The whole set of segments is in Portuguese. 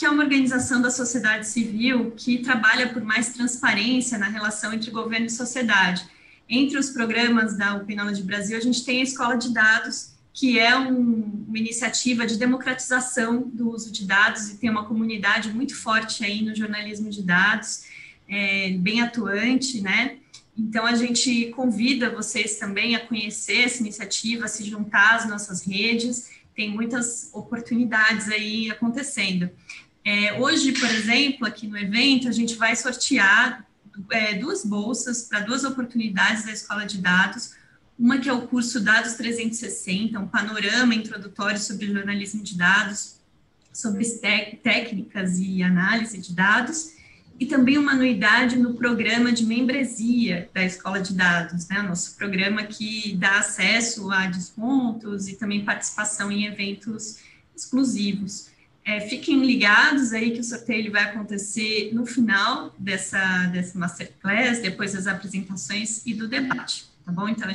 que é uma organização da sociedade civil que trabalha por mais transparência na relação entre governo e sociedade. Entre os programas da Open Knowledge Brasil, a gente tem a Escola de Dados, que é uma iniciativa de democratização do uso de dados e tem uma comunidade muito forte aí no jornalismo de dados, bem atuante, né? Então, a gente convida vocês também a conhecer essa iniciativa, a se juntar às nossas redes, tem muitas oportunidades aí acontecendo. Hoje, por exemplo, aqui no evento, a gente vai sortear 2 bolsas para 2 oportunidades da Escola de Dados, uma que é o curso Dados 360, um panorama introdutório sobre jornalismo de dados, sobre técnicas e análise de dados, e também uma anuidade no programa de membresia da Escola de Dados, né, nosso programa que dá acesso a descontos e também participação em eventos exclusivos. Fiquem ligados aí que o sorteio ele vai acontecer no final dessa Masterclass, depois das apresentações e do debate, tá bom? Então,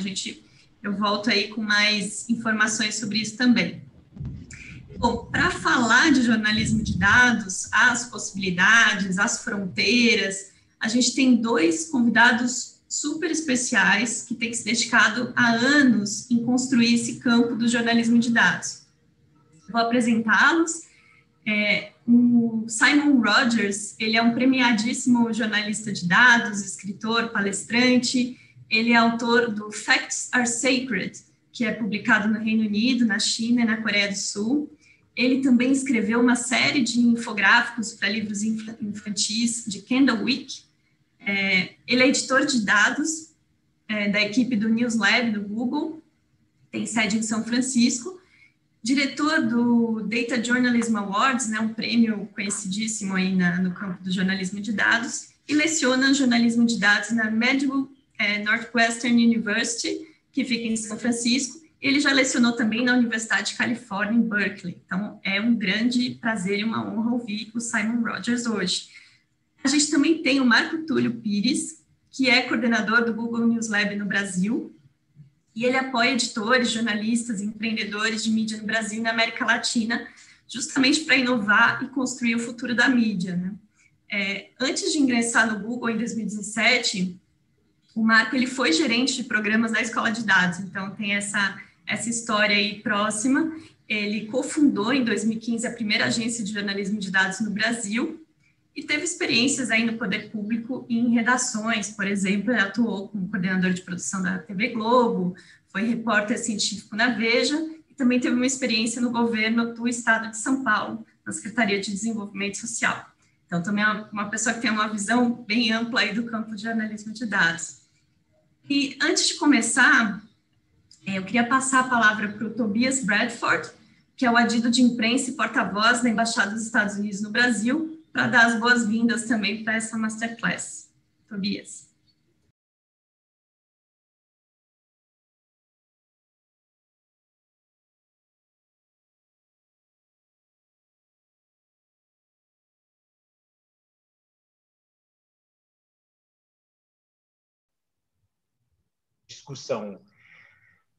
eu volto aí com mais informações sobre isso também. Bom, para falar de jornalismo de dados, as possibilidades, as fronteiras, a gente tem 2 convidados super especiais que têm se dedicado há anos em construir esse campo do jornalismo de dados. Vou apresentá-los. O Simon Rogers, ele é um premiadíssimo jornalista de dados, escritor, palestrante, ele é autor do Facts Are Sacred, que é publicado no Reino Unido, na China e na Coreia do Sul. Ele também escreveu uma série de infográficos para livros infantis de Candlewick. Ele é editor de dados da equipe do News Lab do Google, tem sede em São Francisco, diretor do Data Journalism Awards, né, um prêmio conhecidíssimo aí no campo do jornalismo de dados, e leciona jornalismo de dados na Medical Northwestern University, que fica em São Francisco. Ele já lecionou também na Universidade de Califórnia, em Berkeley. Então, é um grande prazer e uma honra ouvir o Simon Rogers hoje. A gente também tem o Marco Túlio Pires, que é coordenador do Google News Lab no Brasil, e ele apoia editores, jornalistas, empreendedores de mídia no Brasil e na América Latina, justamente para inovar e construir o futuro da mídia, né? Antes de ingressar no Google em 2017, o Marco ele foi gerente de programas da Escola de Dados, então tem essa história aí próxima. Ele cofundou em 2015 a primeira agência de jornalismo de dados no Brasil e teve experiências aí no poder público em redações, por exemplo, ele atuou como coordenador de produção da TV Globo, foi repórter científico na Veja e também teve uma experiência no governo do estado de São Paulo, na Secretaria de Desenvolvimento Social. Então, também é uma pessoa que tem uma visão bem ampla aí do campo de jornalismo de dados. E antes de começar, eu queria passar a palavra para o Tobias Bradford, que é o adido de imprensa e porta-voz da Embaixada dos Estados Unidos no Brasil, para dar as boas-vindas também para essa Masterclass. Tobias. Discussão.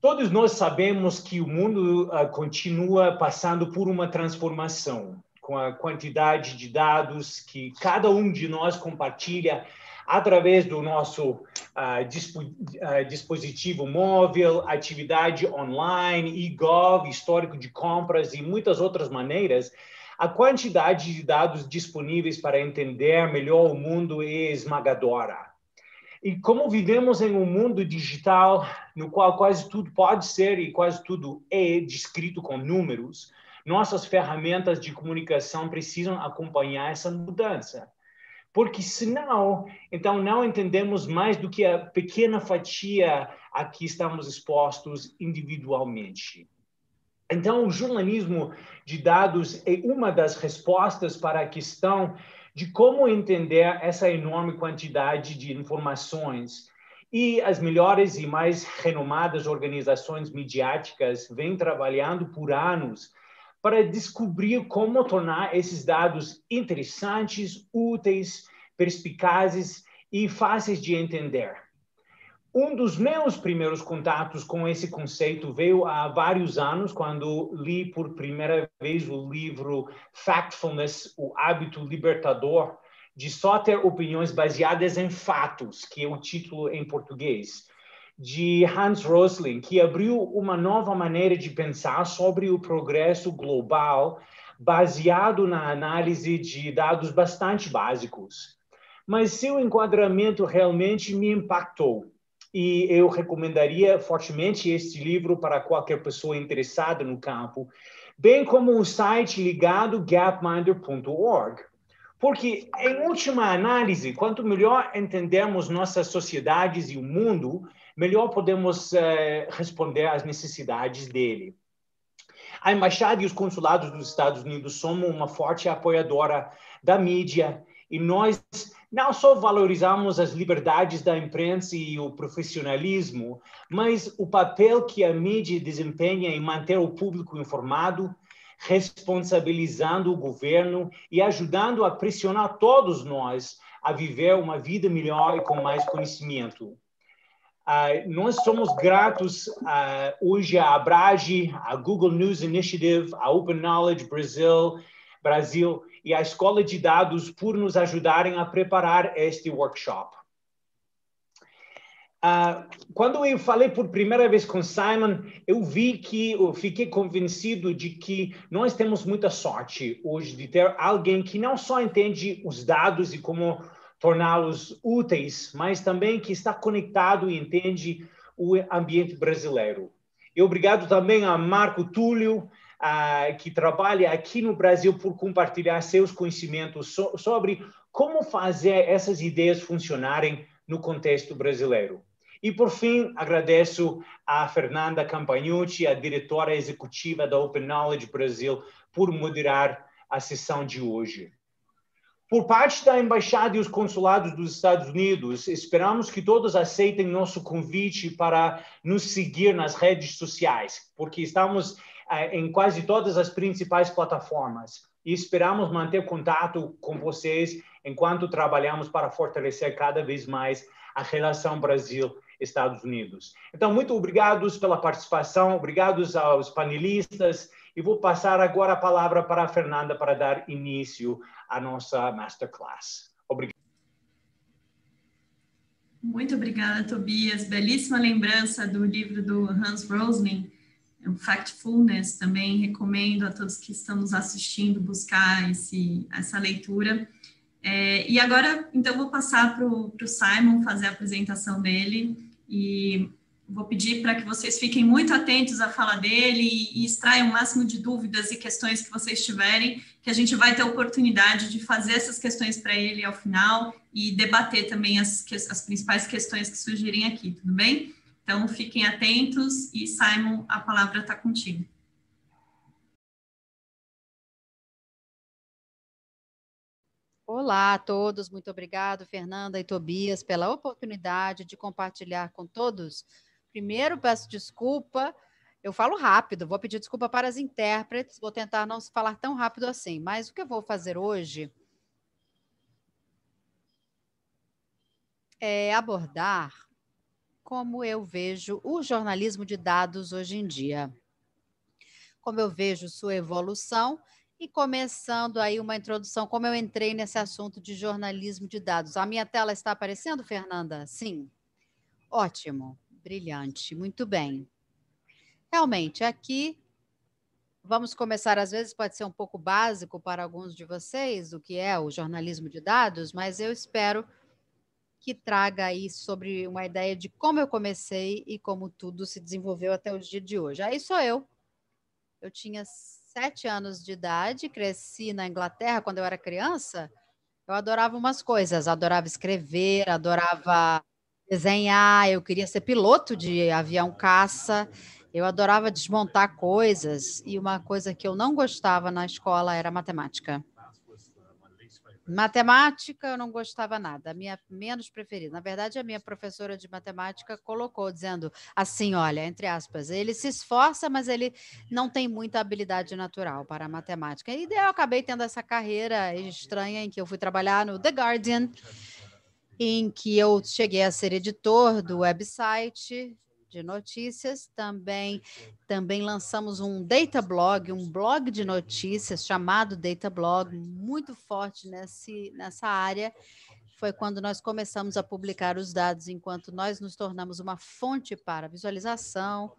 Todos nós sabemos que o mundo continua passando por uma transformação, com a quantidade de dados que cada um de nós compartilha através do nosso dispositivo móvel, atividade online, e-gov, histórico de compras e muitas outras maneiras. A quantidade de dados disponíveis para entender melhor o mundo é esmagadora. E como vivemos em um mundo digital no qual quase tudo pode ser e quase tudo é descrito com números, nossas ferramentas de comunicação precisam acompanhar essa mudança. Porque senão, então não entendemos mais do que a pequena fatia a que estamos expostos individualmente. Então, o jornalismo de dados é uma das respostas para a questão de como entender essa enorme quantidade de informações. E as melhores e mais renomadas organizações midiáticas vêm trabalhando por anos para descobrir como tornar esses dados interessantes, úteis, perspicazes e fáceis de entender. Um dos meus primeiros contatos com esse conceito veio há vários anos, quando li por primeira vez o livro Factfulness, o hábito libertador de só ter opiniões baseadas em fatos, que é o título em português, de Hans Rosling, que abriu uma nova maneira de pensar sobre o progresso global, baseado na análise de dados bastante básicos. Mas seu enquadramento realmente me impactou. E eu recomendaria fortemente este livro para qualquer pessoa interessada no campo, bem como o site ligado gapminder.org. Porque, em última análise, quanto melhor entendermos nossas sociedades e o mundo, melhor podemos responder às necessidades dele. A Embaixada e os consulados dos Estados Unidos somos uma forte apoiadora da mídia e nós não só valorizamos as liberdades da imprensa e o profissionalismo, mas o papel que a mídia desempenha em manter o público informado, responsabilizando o governo e ajudando a pressionar todos nós a viver uma vida melhor e com mais conhecimento. Nós somos gratos hoje à Abrage, à Google News Initiative, à Open Knowledge Brasil e à Escola de Dados por nos ajudarem a preparar este workshop. Quando eu falei por primeira vez com Simon, eu fiquei convencido de que nós temos muita sorte hoje de ter alguém que não só entende os dados e como torná-los úteis, mas também que está conectado e entende o ambiente brasileiro. E obrigado também a Marco Túlio, que trabalha aqui no Brasil, por compartilhar seus conhecimentos sobre como fazer essas ideias funcionarem no contexto brasileiro. E, por fim, agradeço a Fernanda Campagnucci, a diretora executiva da Open Knowledge Brasil, por moderar a sessão de hoje. Por parte da Embaixada e os consulados dos Estados Unidos, esperamos que todos aceitem nosso convite para nos seguir nas redes sociais, porque estamos em quase todas as principais plataformas e esperamos manter contato com vocês enquanto trabalhamos para fortalecer cada vez mais a relação Brasil-Estados Unidos. Então, muito obrigados pela participação, obrigados aos panelistas, e vou passar agora a palavra para a Fernanda para dar início à nossa Masterclass. Obrigado. Muito obrigada, Tobias. Belíssima lembrança do livro do Hans Rosling, o Factfulness. Também recomendo a todos que estão nos assistindo buscar essa leitura. E agora, então, vou passar para o Simon fazer a apresentação dele e vou pedir para que vocês fiquem muito atentos à fala dele e extraiam o máximo de dúvidas e questões que vocês tiverem, que a gente vai ter a oportunidade de fazer essas questões para ele ao final e debater também as principais questões que surgirem aqui, tudo bem? Então, fiquem atentos e, Simon, a palavra está contigo. Olá a todos, muito obrigado, Fernanda e Tobias, pela oportunidade de compartilhar com todos. Primeiro, peço desculpa, eu falo rápido, vou pedir desculpa para as intérpretes, vou tentar não falar tão rápido assim, mas o que eu vou fazer hoje é abordar como eu vejo o jornalismo de dados hoje em dia, como eu vejo sua evolução e começando aí uma introdução, como eu entrei nesse assunto de jornalismo de dados. A minha tela está aparecendo, Fernanda? Sim. Ótimo, brilhante, muito bem. Realmente, aqui vamos começar, às vezes pode ser um pouco básico para alguns de vocês, o que é o jornalismo de dados, mas eu espero que traga aí sobre uma ideia de como eu comecei e como tudo se desenvolveu até o dia de hoje. Aí sou eu. Eu tinha 7 anos de idade, cresci na Inglaterra quando eu era criança. Eu adorava umas coisas, adorava escrever, adorava desenhar, eu queria ser piloto de avião caça, eu adorava desmontar coisas, e uma coisa que eu não gostava na escola era matemática. Matemática eu não gostava nada, a minha menos preferida. Na verdade, a minha professora de matemática colocou, dizendo assim, olha, entre aspas, ele se esforça, mas ele não tem muita habilidade natural para a matemática. E daí eu acabei tendo essa carreira estranha em que eu fui trabalhar no The Guardian, em que eu cheguei a ser editor do website de notícias. Também lançamos um data blog, um blog de notícias chamado Data Blog, muito forte nessa área. Foi quando nós começamos a publicar os dados, enquanto nós nos tornamos uma fonte para visualização.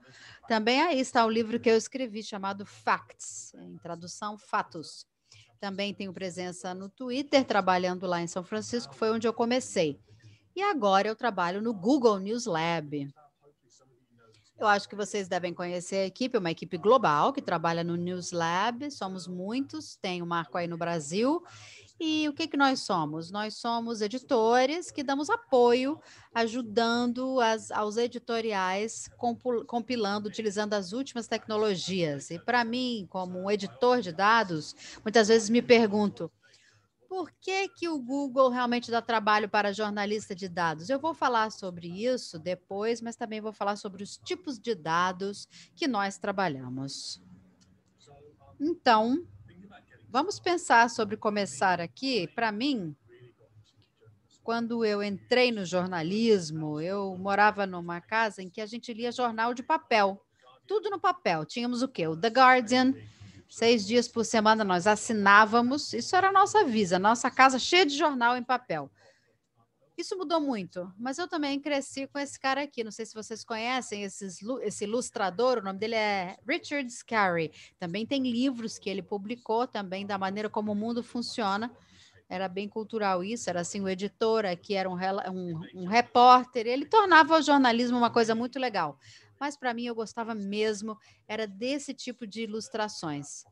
Também aí está o livro que eu escrevi, chamado Facts, em tradução, Fatos. Também tenho presença no Twitter, trabalhando lá em São Francisco, foi onde eu comecei. E agora eu trabalho no Google News Lab. Eu acho que vocês devem conhecer a equipe, é uma equipe global que trabalha no News Lab, somos muitos, tem um marco aí no Brasil. E o que nós somos? Nós somos editores que damos apoio, ajudando aos editoriais, compilando, utilizando as últimas tecnologias. E para mim, como um editor de dados, muitas vezes me pergunto, por que o Google realmente dá trabalho para jornalista de dados? Eu vou falar sobre isso depois, mas também vou falar sobre os tipos de dados que nós trabalhamos. Então, vamos pensar sobre começar aqui. Para mim, quando eu entrei no jornalismo, eu morava numa casa em que a gente lia jornal de papel, tudo no papel. Tínhamos o quê? O The Guardian, 6 dias por semana nós assinávamos, isso era a nossa vida, nossa casa cheia de jornal em papel. Isso mudou muito, mas eu também cresci com esse cara aqui, não sei se vocês conhecem esse ilustrador, o nome dele é Richard Scarry, também tem livros que ele publicou também da maneira como o mundo funciona, era bem cultural isso, era assim, o editor aqui era um repórter, ele tornava o jornalismo uma coisa muito legal, mas para mim eu gostava mesmo, era desse tipo de ilustrações.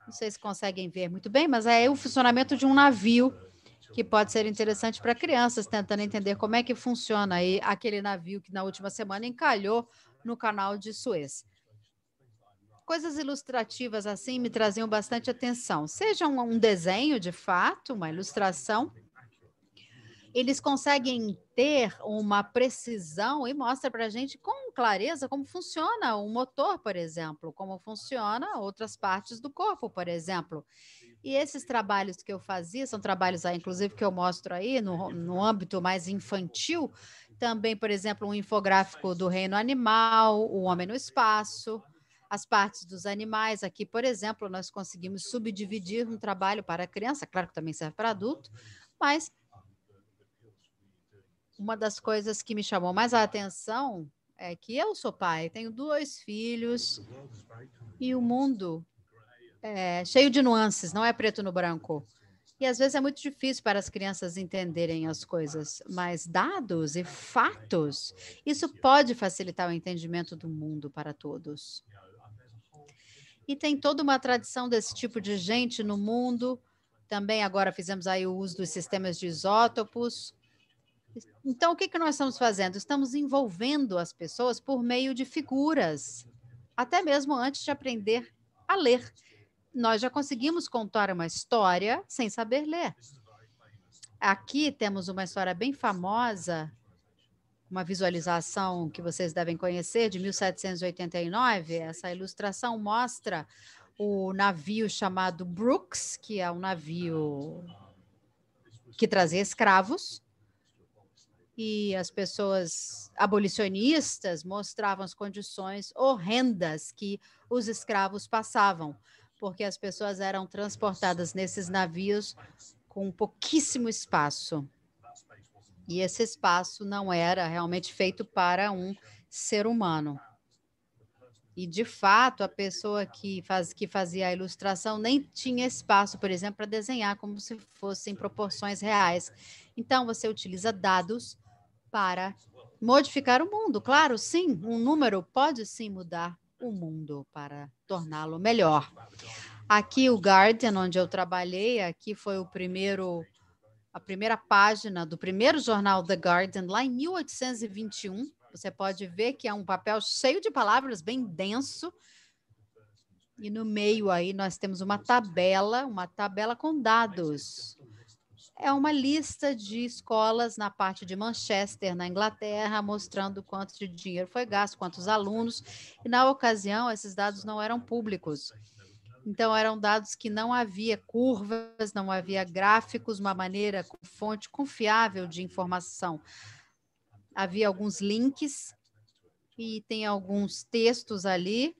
Não sei se conseguem ver muito bem, mas é o funcionamento de um navio, que pode ser interessante para crianças, tentando entender como é que funciona aí aquele navio que na última semana encalhou no canal de Suez. Coisas ilustrativas assim me traziam bastante atenção. Seja um desenho, de fato, uma ilustração, eles conseguem ter uma precisão e mostra para a gente com clareza como funciona o motor, por exemplo, como funciona outras partes do corpo, por exemplo. E esses trabalhos que eu fazia, são trabalhos aí, inclusive, que eu mostro aí no âmbito mais infantil, também, por exemplo, um infográfico do reino animal, o homem no espaço, as partes dos animais. Aqui, por exemplo, nós conseguimos subdividir um trabalho para criança, claro que também serve para adulto, mas uma das coisas que me chamou mais a atenção é que eu sou pai, tenho 2 filhos, e o mundo é cheio de nuances, não é preto no branco. E às vezes é muito difícil para as crianças entenderem as coisas, mas dados e fatos, isso pode facilitar o entendimento do mundo para todos. E tem toda uma tradição desse tipo de gente no mundo. Também agora fizemos aí o uso dos sistemas de isótopos. Então, o que nós estamos fazendo? Estamos envolvendo as pessoas por meio de figuras, até mesmo antes de aprender a ler. Nós já conseguimos contar uma história sem saber ler. Aqui temos uma história bem famosa, uma visualização que vocês devem conhecer, de 1789. Essa ilustração mostra o navio chamado Brooks, que é um navio que trazia escravos, e as pessoas abolicionistas mostravam as condições horrendas que os escravos passavam, porque as pessoas eram transportadas nesses navios com pouquíssimo espaço. E esse espaço não era realmente feito para um ser humano. E, de fato, a pessoa que fazia a ilustração nem tinha espaço, por exemplo, para desenhar como se fossem proporções reais. Então, você utiliza dados para modificar o mundo. Claro, sim, um número pode sim mudar o mundo para torná-lo melhor. Aqui o Guardian, onde eu trabalhei, aqui foi a primeira página do primeiro jornal The Guardian, lá em 1821. Você pode ver que é um papel cheio de palavras, bem denso. E no meio aí nós temos uma tabela com dados. É uma lista de escolas na parte de Manchester, na Inglaterra, mostrando quanto de dinheiro foi gasto, quantos alunos. E na ocasião, esses dados não eram públicos. Então, eram dados que não havia curvas, não havia gráficos, uma maneira, fonte confiável de informação. Havia alguns links e tem alguns textos ali.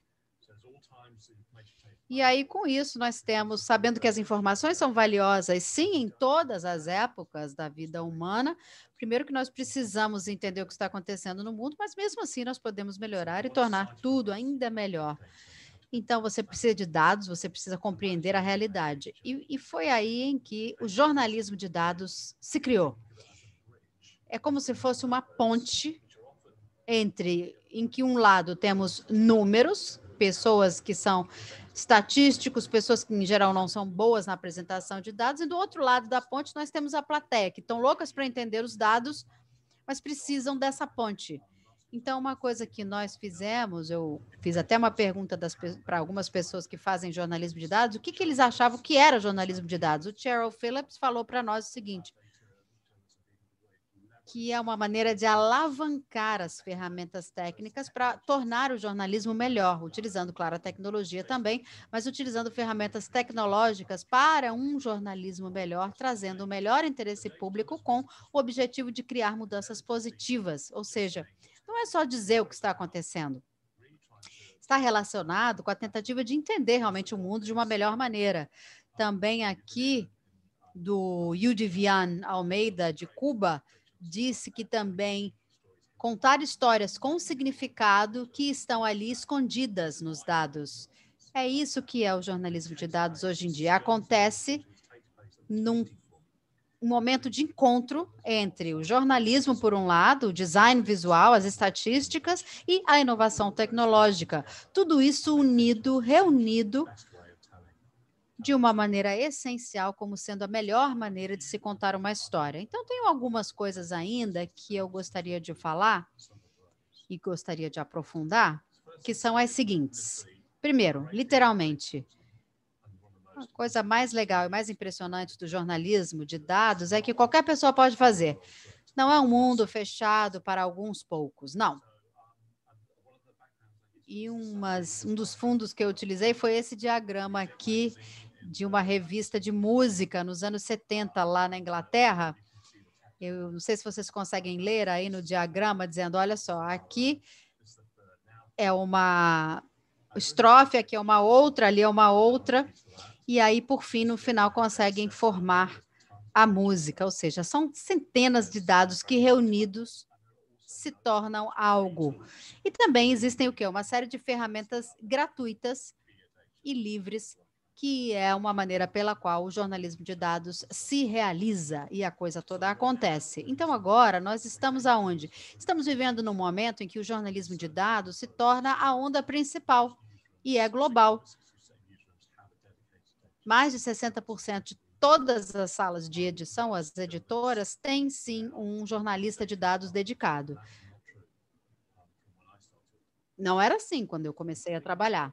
E aí, com isso, nós temos, sabendo que as informações são valiosas, sim, em todas as épocas da vida humana, primeiro que nós precisamos entender o que está acontecendo no mundo, mas mesmo assim nós podemos melhorar e tornar tudo ainda melhor. Então, você precisa de dados, você precisa compreender a realidade. E foi aí em que o jornalismo de dados se criou. É como se fosse uma ponte em que um lado temos números, pessoas que são estatísticos, pessoas que em geral não são boas na apresentação de dados, e do outro lado da ponte nós temos a plateia, que estão loucas para entender os dados, mas precisam dessa ponte. Então, uma coisa que nós fizemos, eu fiz até uma pergunta para algumas pessoas que fazem jornalismo de dados, o que eles achavam que era jornalismo de dados. O Cheryl Phillips falou para nós o seguinte, que é uma maneira de alavancar as ferramentas técnicas para tornar o jornalismo melhor, utilizando, claro, a tecnologia também, mas utilizando ferramentas tecnológicas para um jornalismo melhor, trazendo o melhor interesse público com o objetivo de criar mudanças positivas, ou seja, não é só dizer o que está acontecendo, está relacionado com a tentativa de entender realmente o mundo de uma melhor maneira. Também aqui, do Yudivian Almeida, de Cuba, disse que também contar histórias com significado que estão ali escondidas nos dados. É isso que é o jornalismo de dados hoje em dia. Acontece num momento de encontro entre o jornalismo, por um lado, o design visual, as estatísticas e a inovação tecnológica. Tudo isso unido, reunido de uma maneira essencial, como sendo a melhor maneira de se contar uma história. Então, tem algumas coisas ainda que eu gostaria de falar e gostaria de aprofundar, que são as seguintes. Primeiro, literalmente, a coisa mais legal e mais impressionante do jornalismo de dados é que qualquer pessoa pode fazer. Não é um mundo fechado para alguns poucos, não. E um dos fundos que eu utilizei foi esse diagrama aqui, de uma revista de música nos anos 70, lá na Inglaterra. Eu não sei se vocês conseguem ler aí no diagrama, dizendo, olha só, aqui é uma estrofe, aqui é uma outra, ali é uma outra, e aí, por fim, no final, conseguem formar a música, ou seja, são centenas de dados que reunidos se tornam algo. E também existem o quê? Uma série de ferramentas gratuitas e livres, que é uma maneira pela qual o jornalismo de dados se realiza e a coisa toda acontece. Então, agora, nós estamos aonde? Estamos vivendo num momento em que o jornalismo de dados se torna a onda principal e é global. Mais de 60% de todas as salas de edição, as editoras, têm, sim, um jornalista de dados dedicado. Não era assim quando eu comecei a trabalhar.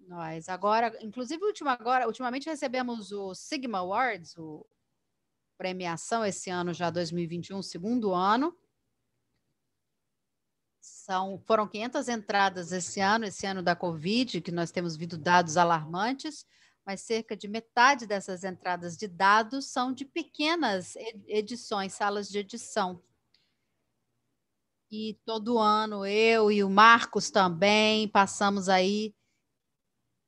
Nós agora, inclusive ultimamente recebemos o Sigma Awards, premiação esse ano já 2021, segundo ano. Foram 500 entradas esse ano da Covid, que nós temos visto dados alarmantes, mas cerca de metade dessas entradas de dados são de pequenas edições, salas de edição. E todo ano eu e o Marcos também passamos aí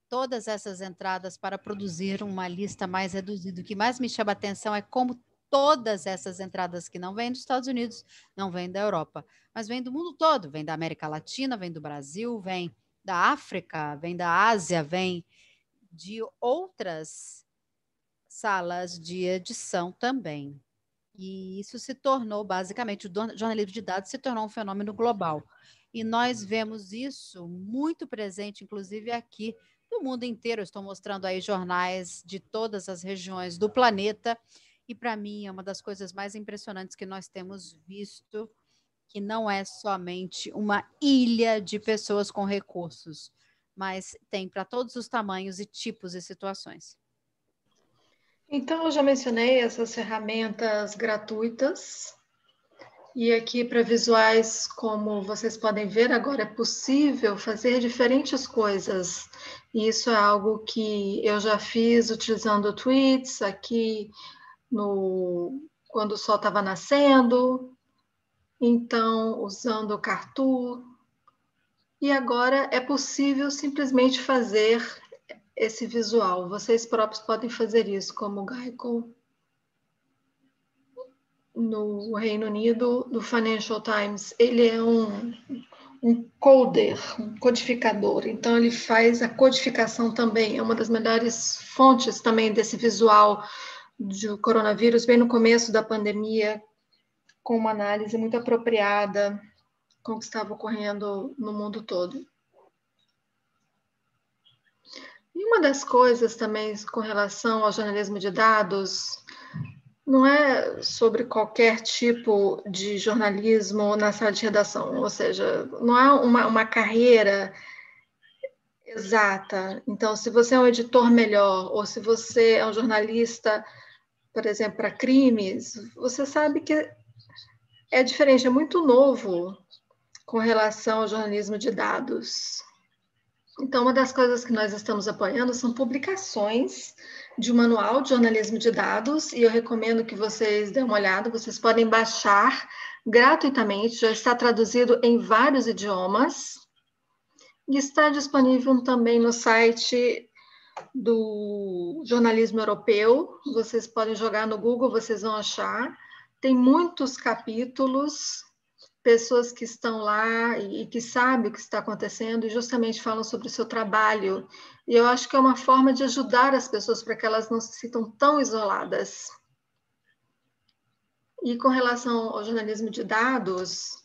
todas essas entradas para produzir uma lista mais reduzida. O que mais me chama a atenção é como todas essas entradas que não vêm dos Estados Unidos, não vêm da Europa, mas vêm do mundo todo, vêm da América Latina, vêm do Brasil, vêm da África, vêm da Ásia, vêm de outras salas de edição também. E isso se tornou, basicamente, o jornalismo de dados se tornou um fenômeno global. E nós vemos isso muito presente, inclusive aqui no mundo inteiro. Eu estou mostrando aí jornais de todas as regiões do planeta. E, para mim, é uma das coisas mais impressionantes que nós temos visto, que não é somente uma ilha de pessoas com recursos, mas tem para todos os tamanhos e tipos e situações. Então, eu já mencionei essas ferramentas gratuitas E aqui para visuais, como vocês podem ver, agora é possível fazer diferentes coisas. E isso é algo que eu já fiz utilizando tweets aqui quando o sol estava nascendo, então usando o Cartoon. E agora é possível simplesmente fazer esse visual. Vocês próprios podem fazer isso, como o Geico no Reino Unido, do Financial Times. Ele é um coder, um codificador. Então, ele faz a codificação também. É uma das melhores fontes também desse visual do coronavírus, bem no começo da pandemia, com uma análise muito apropriada com o que estava ocorrendo no mundo todo. E uma das coisas também com relação ao jornalismo de dados, não é sobre qualquer tipo de jornalismo na sala de redação, ou seja, não há uma carreira exata. Então, se você é um editor melhor, ou se você é um jornalista, por exemplo, para crimes, você sabe que é diferente, é muito novo com relação ao jornalismo de dados. Então, uma das coisas que nós estamos apoiando são publicações de um manual de jornalismo de dados, e eu recomendo que vocês dêem uma olhada, vocês podem baixar gratuitamente, já está traduzido em vários idiomas, e está disponível também no site do jornalismo europeu. Vocês podem jogar no Google, vocês vão achar. Tem muitos capítulos, pessoas que estão lá e que sabem o que está acontecendo e justamente falam sobre o seu trabalho. E eu acho que é uma forma de ajudar as pessoas para que elas não se sintam tão isoladas. E com relação ao jornalismo de dados,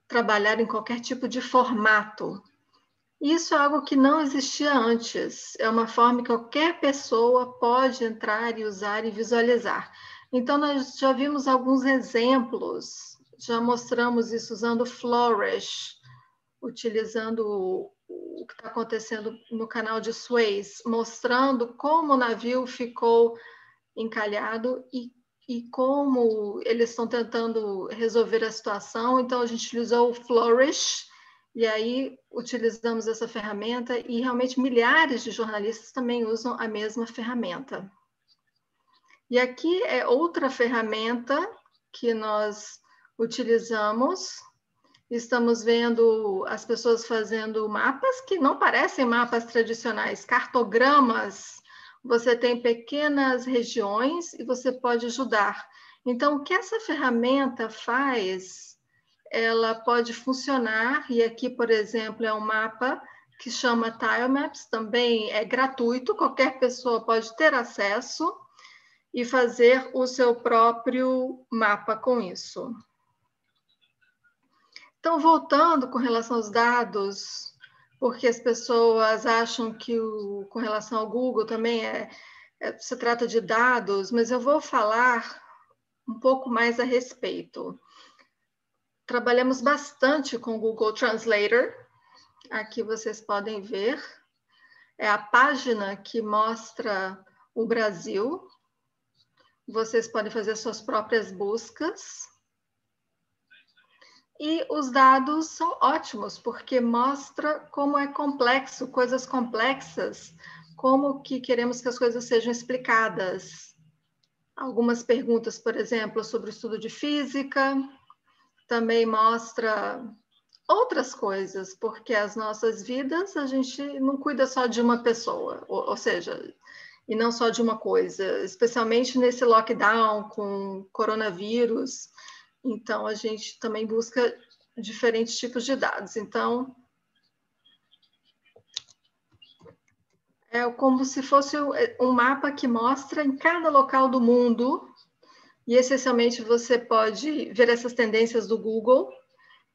trabalhar em qualquer tipo de formato. Isso é algo que não existia antes. É uma forma que qualquer pessoa pode entrar e usar e visualizar. Então, nós já vimos alguns exemplos, já mostramos isso usando Flourish, utilizando o que está acontecendo no canal de Suez, mostrando como o navio ficou encalhado e como eles estão tentando resolver a situação. Então, a gente utilizou o Flourish, e aí utilizamos essa ferramenta, e realmente milhares de jornalistas também usam a mesma ferramenta. E aqui é outra ferramenta que nós utilizamos. Estamos vendo as pessoas fazendo mapas que não parecem mapas tradicionais, cartogramas. Você tem pequenas regiões e você pode ajudar. Então, o que essa ferramenta faz, ela pode funcionar, e aqui, por exemplo, é um mapa que chama Tilemaps, também é gratuito, qualquer pessoa pode ter acesso e fazer o seu próprio mapa com isso. Então, voltando com relação aos dados, porque as pessoas acham que com relação ao Google também se trata de dados, mas eu vou falar um pouco mais a respeito. Trabalhamos bastante com o Google Translator. Aqui vocês podem ver. É a página que mostra o Brasil. Vocês podem fazer suas próprias buscas. E os dados são ótimos, porque mostra como é complexo, coisas complexas, como que queremos que as coisas sejam explicadas. Algumas perguntas, por exemplo, sobre o estudo de física, também mostra outras coisas, porque as nossas vidas, a gente não cuida só de uma pessoa, ou seja, e não só de uma coisa, especialmente nesse lockdown com coronavírus. Então, a gente também busca diferentes tipos de dados. Então, é como se fosse um mapa que mostra em cada local do mundo, e essencialmente você pode ver essas tendências do Google,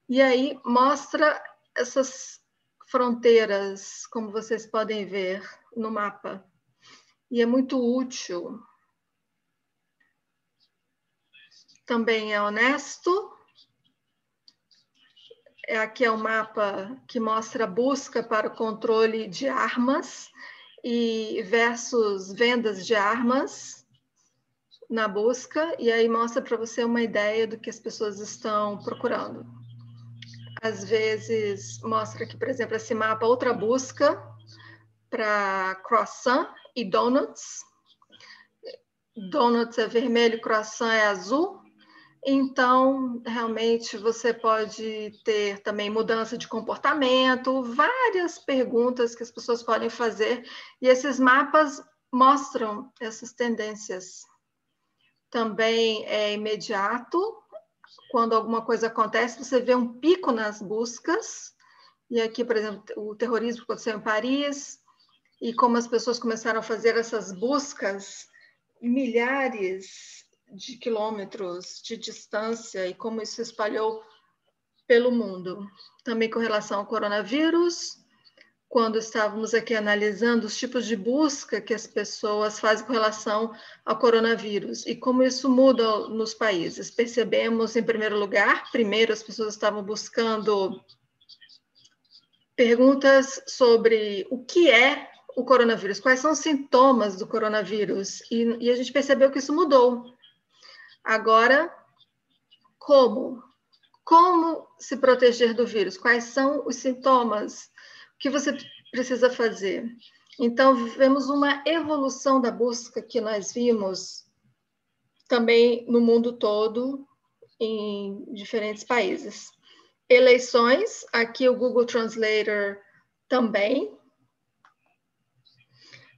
e aí mostra essas fronteiras, como vocês podem ver no mapa. E é muito útil. Também é honesto. Aqui é um mapa que mostra a busca para o controle de armas e versus vendas de armas na busca, e aí mostra para você uma ideia do que as pessoas estão procurando. Às vezes mostra aqui, por exemplo, esse mapa, outra busca para croissant e donuts. Donuts é vermelho, croissant é azul. Então, realmente, você pode ter também mudança de comportamento, várias perguntas que as pessoas podem fazer, e esses mapas mostram essas tendências. Também é imediato. Quando alguma coisa acontece, você vê um pico nas buscas. E aqui, por exemplo, o terrorismo aconteceu em Paris, e como as pessoas começaram a fazer essas buscas, milhares de quilômetros de distância, e como isso se espalhou pelo mundo. Também com relação ao coronavírus, quando estávamos aqui analisando os tipos de busca que as pessoas fazem com relação ao coronavírus e como isso muda nos países. Percebemos, em primeiro lugar, primeiro as pessoas estavam buscando perguntas sobre o que é o coronavírus, quais são os sintomas do coronavírus, e a gente percebeu que isso mudou. Agora, como? Como se proteger do vírus? Quais são os sintomas? O que você precisa fazer? Então, vemos uma evolução da busca que nós vimos também no mundo todo, em diferentes países. Eleições, aqui o Google Translator também.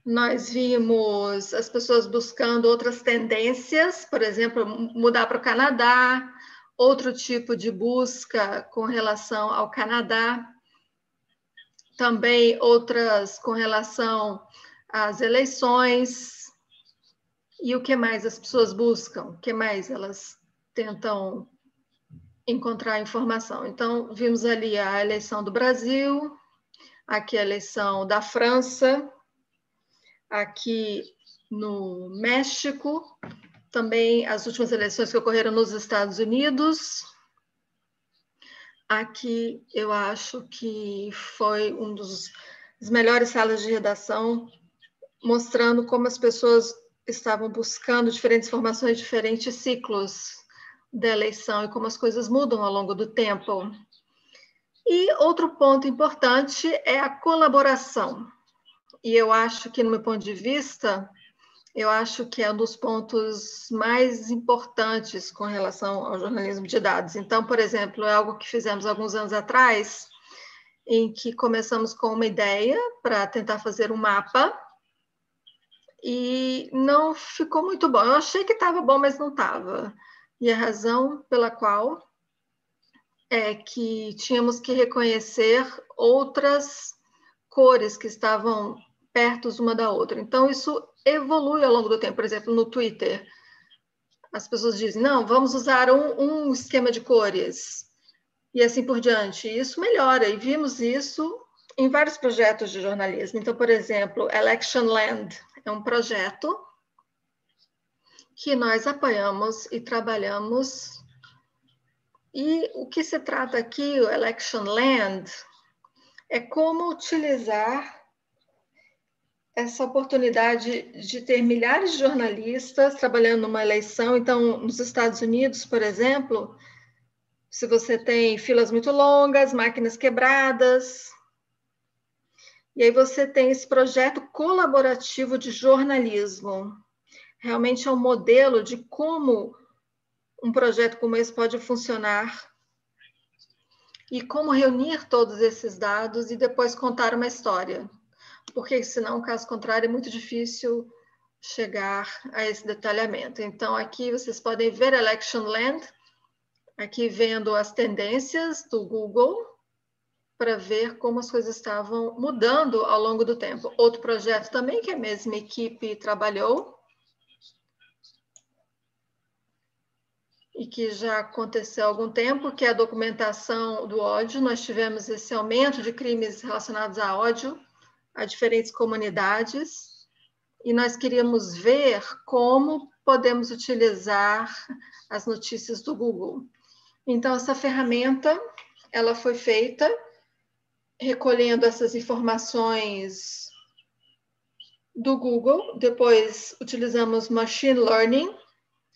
Nós vimos as pessoas buscando outras tendências, por exemplo, mudar para o Canadá, outro tipo de busca com relação ao Canadá, também outras com relação às eleições. E o que mais as pessoas buscam? O que mais elas tentam encontrar informação? Então, vimos ali a eleição do Brasil, aqui a eleição da França, aqui no México, também as últimas eleições que ocorreram nos Estados Unidos. Aqui eu acho que foi um dos melhores salas de redação, mostrando como as pessoas estavam buscando diferentes informações, diferentes ciclos da eleição e como as coisas mudam ao longo do tempo. E outro ponto importante é a colaboração. E eu acho que, no meu ponto de vista, eu acho que é um dos pontos mais importantes com relação ao jornalismo de dados. Então, por exemplo, é algo que fizemos alguns anos atrás, em que começamos com uma ideia para tentar fazer um mapa, e não ficou muito bom. Eu achei que estava bom, mas não estava. E a razão pela qual é que tínhamos que reconhecer outras cores que estavam perto uma da outra. Então, isso evolui ao longo do tempo. Por exemplo, no Twitter, as pessoas dizem, não, vamos usar um esquema de cores, e assim por diante. E isso melhora, e vimos isso em vários projetos de jornalismo. Então, por exemplo, Electionland é um projeto que nós apoiamos e trabalhamos. E o que se trata aqui, o Electionland, é como utilizar essa oportunidade de ter milhares de jornalistas trabalhando numa eleição. Então, nos Estados Unidos, por exemplo, se você tem filas muito longas, máquinas quebradas, e aí você tem esse projeto colaborativo de jornalismo. Realmente é um modelo de como um projeto como esse pode funcionar e como reunir todos esses dados e depois contar uma história. Porque senão, caso contrário, é muito difícil chegar a esse detalhamento. Então, aqui vocês podem ver Electionland, aqui vendo as tendências do Google para ver como as coisas estavam mudando ao longo do tempo. Outro projeto também que a mesma equipe trabalhou e que já aconteceu há algum tempo, que é a documentação do ódio. Nós tivemos esse aumento de crimes relacionados a ódio a diferentes comunidades e nós queríamos ver como podemos utilizar as notícias do Google. Então, essa ferramenta, ela foi feita recolhendo essas informações do Google. Depois, utilizamos machine learning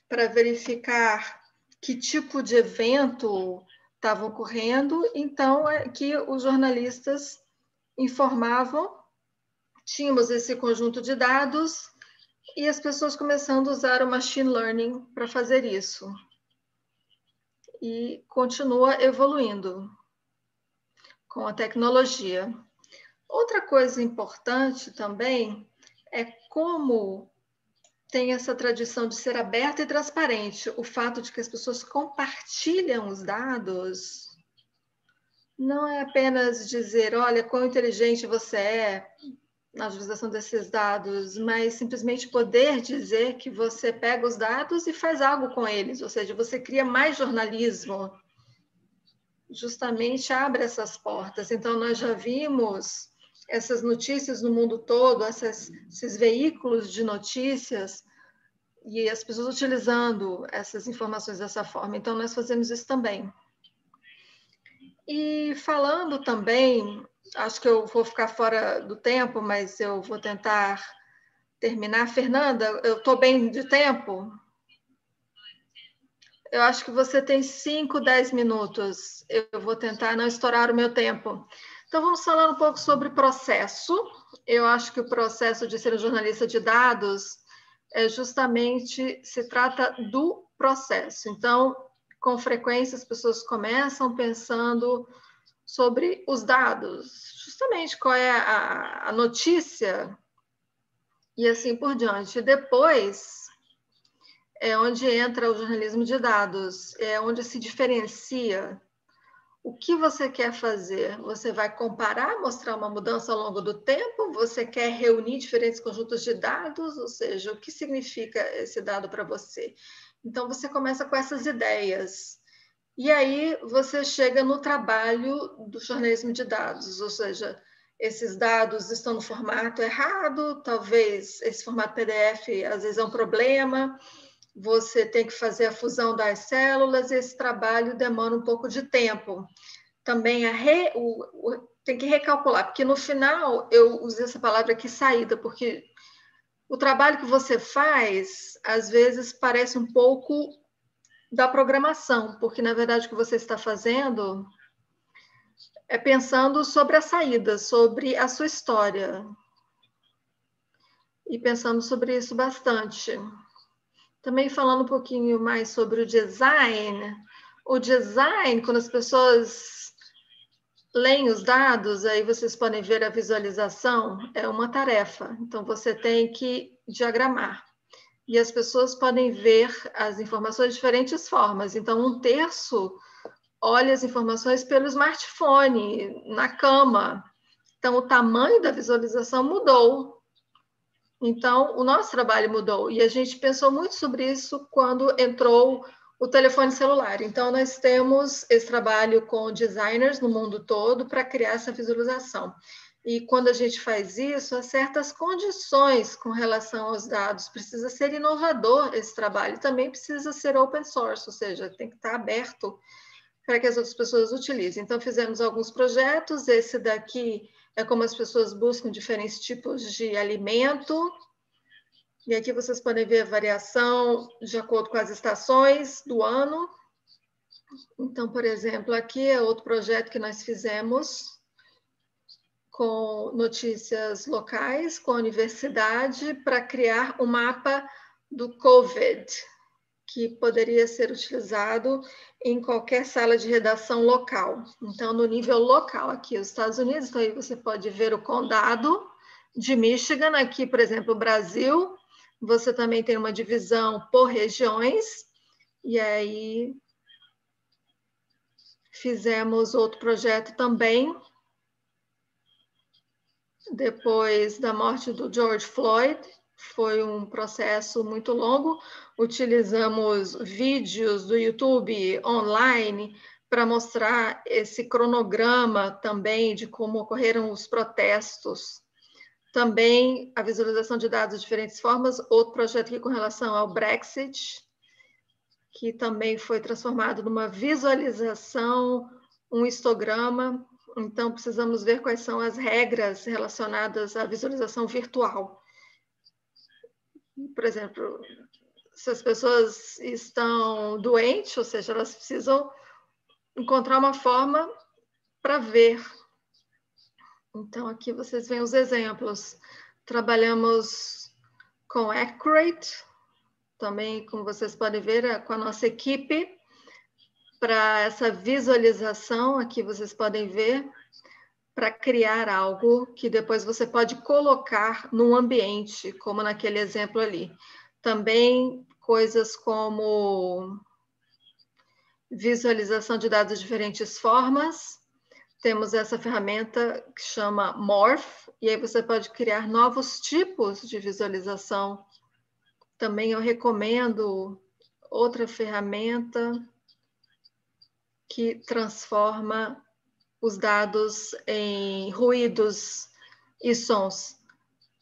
para verificar que tipo de evento estava ocorrendo. Então, aqui os jornalistas informavam, tínhamos esse conjunto de dados e as pessoas começando a usar o machine learning para fazer isso. E continua evoluindo com a tecnologia. Outra coisa importante também é como tem essa tradição de ser aberta e transparente. O fato de que as pessoas compartilham os dados não é apenas dizer, olha, quão inteligente você é na utilização desses dados, mas simplesmente poder dizer que você pega os dados e faz algo com eles, ou seja, você cria mais jornalismo, justamente abre essas portas. Então, nós já vimos essas notícias no mundo todo, esses veículos de notícias, e as pessoas utilizando essas informações dessa forma. Então, nós fazemos isso também. E falando também, acho que eu vou ficar fora do tempo, mas eu vou tentar terminar. Fernanda, eu estou bem de tempo? Eu acho que você tem 5, 10 minutos. Eu vou tentar não estourar o meu tempo. Então, vamos falar um pouco sobre processo. Eu acho que o processo de ser um jornalista de dados é justamente, se trata do processo. Então, com frequência, as pessoas começam pensando sobre os dados, justamente qual é a notícia e assim por diante. Depois é onde entra o jornalismo de dados, é onde se diferencia. O que você quer fazer? Você vai comparar, mostrar uma mudança ao longo do tempo? Você quer reunir diferentes conjuntos de dados? Ou seja, o que significa esse dado para você? Então, você começa com essas ideias. E aí, você chega no trabalho do jornalismo de dados, ou seja, esses dados estão no formato errado, talvez esse formato PDF às vezes é um problema, você tem que fazer a fusão das células e esse trabalho demora um pouco de tempo. Também tem que recalcular, porque no final eu usei essa palavra aqui, saída, porque o trabalho que você faz, às vezes, parece um pouco da programação, porque, na verdade, o que você está fazendo é pensando sobre a saída, sobre a sua história. E pensando sobre isso bastante. Também falando um pouquinho mais sobre o design, quando as pessoas leem os dados, aí vocês podem ver a visualização, é uma tarefa. Então, você tem que diagramar. E as pessoas podem ver as informações de diferentes formas. Então, 1/3 olha as informações pelo smartphone, na cama. Então, o tamanho da visualização mudou. Então, o nosso trabalho mudou e a gente pensou muito sobre isso quando entrou o telefone celular. Então, nós temos esse trabalho com designers no mundo todo para criar essa visualização. E quando a gente faz isso, há certas condições com relação aos dados. Precisa ser inovador esse trabalho, também precisa ser open source, ou seja, tem que estar aberto para que as outras pessoas utilizem. Então, fizemos alguns projetos, esse daqui é como as pessoas buscam diferentes tipos de alimento. E aqui vocês podem ver a variação de acordo com as estações do ano. Então, por exemplo, aqui é outro projeto que nós fizemos com notícias locais, com a universidade, para criar um mapa do COVID, que poderia ser utilizado em qualquer sala de redação local. Então, no nível local, aqui os Estados Unidos, então aí você pode ver o condado de Michigan, aqui, por exemplo, o Brasil, você também tem uma divisão por regiões, e aí Fizemos outro projeto também, depois da morte do George Floyd. Foi um processo muito longo. Utilizamos vídeos do YouTube online para mostrar esse cronograma também de como ocorreram os protestos. Também a visualização de dados de diferentes formas. Outro projeto aqui com relação ao Brexit, que também foi transformado numa visualização, um histograma. Então, precisamos ver quais são as regras relacionadas à visualização virtual. Por exemplo, se as pessoas estão doentes, ou seja, elas precisam encontrar uma forma para ver. Então, aqui vocês veem os exemplos. Trabalhamos com Accurate, também, como vocês podem ver, com a nossa equipe, para essa visualização, aqui vocês podem ver, para criar algo que depois você pode colocar num ambiente, como naquele exemplo ali. Também coisas como visualização de dados de diferentes formas. Temos essa ferramenta que chama Morph, e aí você pode criar novos tipos de visualização. Também eu recomendo outra ferramenta que transforma os dados em ruídos e sons.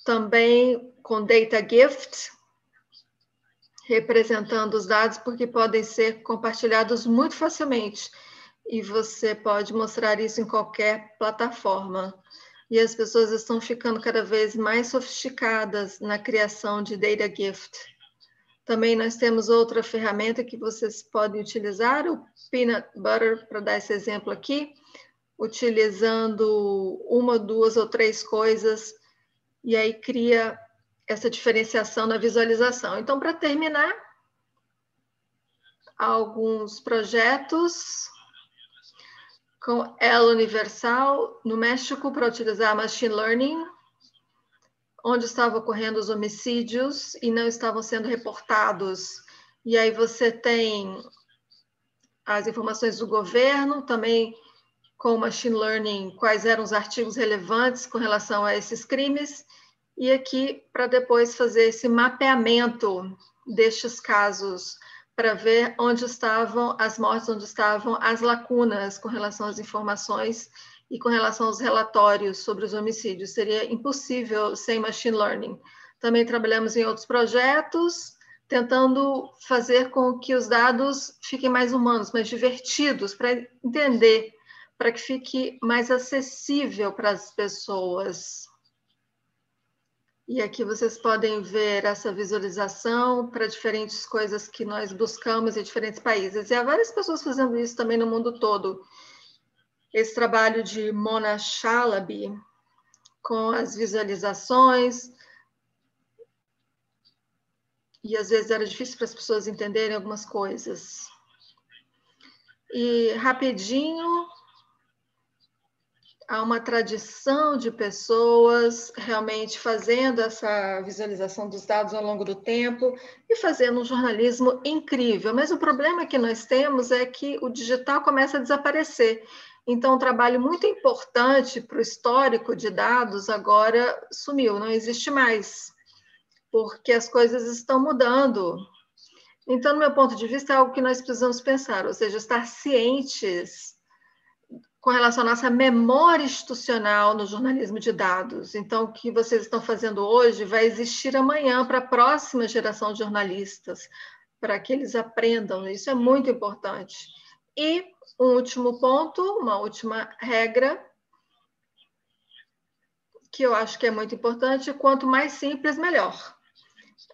Também com Data Gift, representando os dados, porque podem ser compartilhados muito facilmente. E você pode mostrar isso em qualquer plataforma. E as pessoas estão ficando cada vez mais sofisticadas na criação de Data Gift. Também nós temos outra ferramenta que vocês podem utilizar, o Peanut Butter, para dar esse exemplo aqui, utilizando uma, duas ou três coisas, e aí cria essa diferenciação na visualização. Então, para terminar, alguns projetos com El Universal, no México, para utilizar Machine Learning, onde estavam ocorrendo os homicídios e não estavam sendo reportados. E aí você tem as informações do governo, também com Machine Learning, quais eram os artigos relevantes com relação a esses crimes, e aqui para depois fazer esse mapeamento destes casos, para ver onde estavam as mortes, onde estavam as lacunas com relação às informações e com relação aos relatórios sobre os homicídios. Seria impossível sem Machine Learning. Também trabalhamos em outros projetos, tentando fazer com que os dados fiquem mais humanos, mais divertidos, para entender, para que fique mais acessível para as pessoas. E aqui vocês podem ver essa visualização para diferentes coisas que nós buscamos em diferentes países. E há várias pessoas fazendo isso também no mundo todo. Esse trabalho de Mona Chalabi, com as visualizações, e às vezes era difícil para as pessoas entenderem algumas coisas. E rapidinho, há uma tradição de pessoas realmente fazendo essa visualização dos dados ao longo do tempo e fazendo um jornalismo incrível. Mas o problema que nós temos é que o digital começa a desaparecer. Então, um trabalho muito importante para o histórico de dados agora sumiu, não existe mais, porque as coisas estão mudando. Então, no meu ponto de vista, é algo que nós precisamos pensar, ou seja, estar cientes com relação à nossa memória institucional no jornalismo de dados. Então, o que vocês estão fazendo hoje vai existir amanhã para a próxima geração de jornalistas, para que eles aprendam. Isso é muito importante. E um último ponto, uma última regra, que eu acho que é muito importante: quanto mais simples, melhor.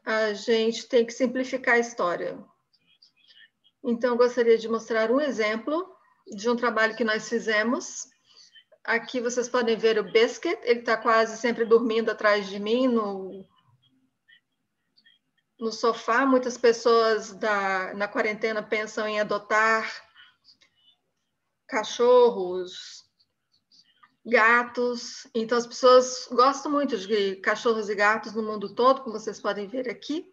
A gente tem que simplificar a história. Então, eu gostaria de mostrar um exemplo de um trabalho que nós fizemos. Aqui vocês podem ver o Biscuit, ele está quase sempre dormindo atrás de mim no sofá. Muitas pessoas na quarentena pensam em adotar cachorros, gatos. Então, as pessoas gostam muito de cachorros e gatos no mundo todo, como vocês podem ver aqui.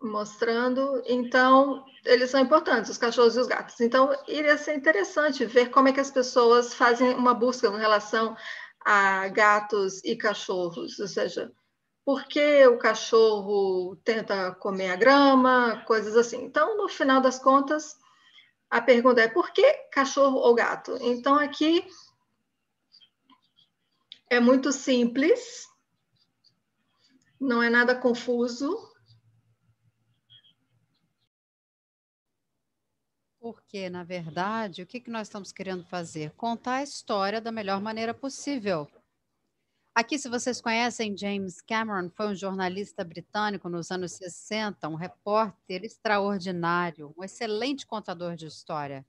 mostrando. Então, eles são importantes, os cachorros e os gatos. Então, iria ser interessante ver como é que as pessoas fazem uma busca em relação a gatos e cachorros, ou seja, por que o cachorro tenta comer a grama, coisas assim. Então, no final das contas, a pergunta é por que cachorro ou gato? Então, aqui é muito simples, não é nada confuso. Porque, na verdade, o que nós estamos querendo fazer? Contar a história da melhor maneira possível. Aqui, se vocês conhecem, James Cameron foi um jornalista britânico nos anos 60, um repórter extraordinário, um excelente contador de história,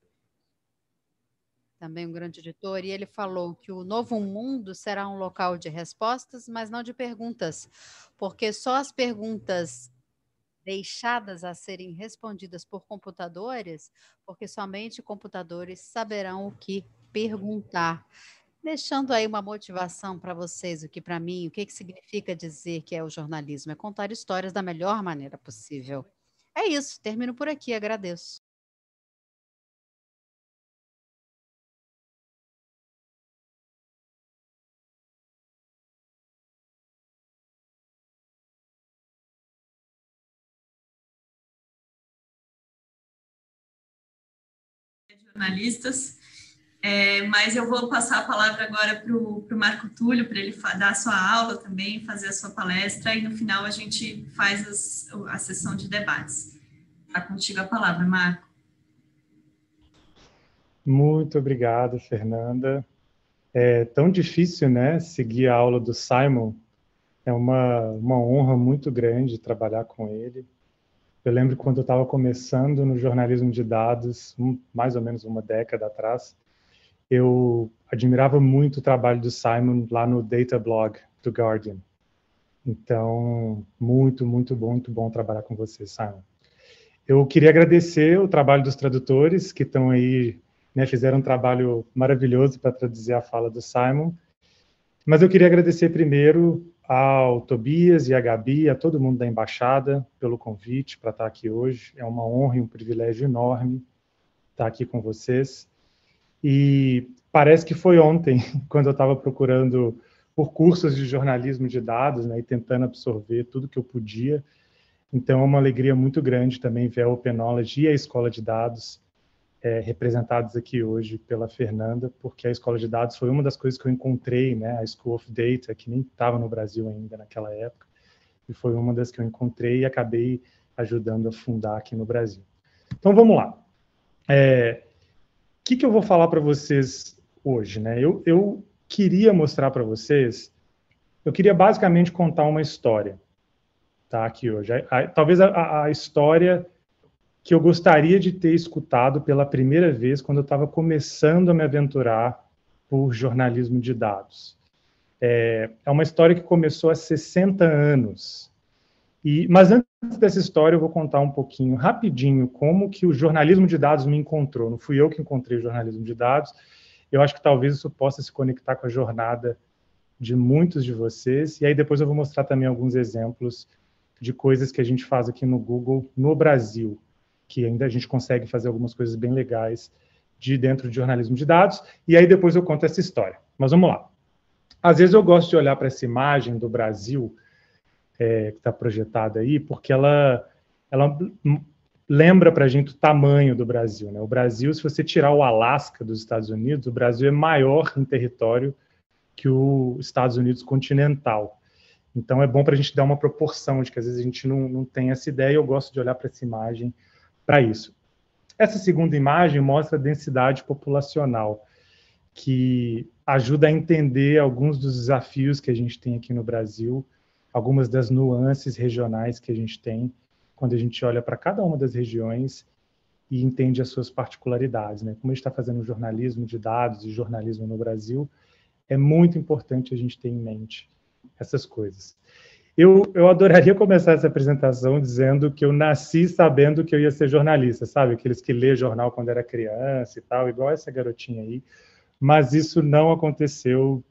também um grande editor, e ele falou que o novo mundo será um local de respostas, mas não de perguntas, porque só as perguntas deixadas a serem respondidas por computadores, porque somente computadores saberão o que perguntar. Deixando aí uma motivação para vocês, o que para mim, o que significa dizer que é o jornalismo? É contar histórias da melhor maneira possível. É isso, termino por aqui, agradeço. Jornalistas, mas eu vou passar a palavra agora para o Marco Túlio, para ele dar a sua aula também, fazer a sua palestra, e no final a gente faz a sessão de debates. Está contigo a palavra, Marco. Muito obrigado, Fernanda. É tão difícil, né, seguir a aula do Simon. É uma honra muito grande trabalhar com ele. Eu lembro quando eu estava começando no jornalismo de dados, mais ou menos uma década atrás, eu admirava muito o trabalho do Simon lá no Data Blog do Guardian. Então, muito bom trabalhar com você, Simon. Eu queria agradecer o trabalho dos tradutores que estão aí, né, fizeram um trabalho maravilhoso para traduzir a fala do Simon. Mas eu queria agradecer primeiro ao Tobias e à Gabi, a todo mundo da Embaixada, pelo convite para estar aqui hoje. É uma honra e um privilégio enorme estar aqui com vocês. E parece que foi ontem, quando eu estava procurando por cursos de jornalismo de dados, né, e tentando absorver tudo que eu podia. Então, é uma alegria muito grande também ver a Open Knowledge e a Escola de Dados representados aqui hoje pela Fernanda, porque a Escola de Dados foi uma das coisas que eu encontrei, né, a School of Data, que nem estava no Brasil ainda naquela época, e foi uma das que eu encontrei e acabei ajudando a fundar aqui no Brasil. Então, vamos lá. O que eu vou falar para vocês hoje, né? Eu queria mostrar para vocês, eu queria basicamente contar uma história, tá, aqui hoje. Talvez a história que eu gostaria de ter escutado pela primeira vez quando eu estava começando a me aventurar por jornalismo de dados. É uma história que começou há 60 anos. Mas antes dessa história, eu vou contar um pouquinho, rapidinho, como que o jornalismo de dados me encontrou. Não fui eu que encontrei o jornalismo de dados. Eu acho que talvez isso possa se conectar com a jornada de muitos de vocês. E aí depois eu vou mostrar também alguns exemplos de coisas que a gente faz aqui no Google, no Brasil, que ainda a gente consegue fazer algumas coisas bem legais dentro de jornalismo de dados, e aí depois eu conto essa história. Mas vamos lá. Às vezes eu gosto de olhar para essa imagem do Brasil, que está projetada aí, porque ela lembra para a gente o tamanho do Brasil, né? O Brasil, se você tirar o Alasca dos Estados Unidos, o Brasil é maior em território que os Estados Unidos continental. Então é bom para a gente dar uma proporção de que às vezes a gente não tem essa ideia, e eu gosto de olhar para essa imagem para isso. Essa segunda imagem mostra a densidade populacional, que ajuda a entender alguns dos desafios que a gente tem aqui no Brasil, algumas das nuances regionais que a gente tem, quando a gente olha para cada uma das regiões e entende as suas particularidades, né? Como a gente está fazendo jornalismo de dados e jornalismo no Brasil, é muito importante a gente ter em mente essas coisas. Eu adoraria começar essa apresentação dizendo que eu nasci sabendo que eu ia ser jornalista, sabe? Aqueles que lê jornal quando era criança e tal, igual essa garotinha aí. Mas isso não aconteceu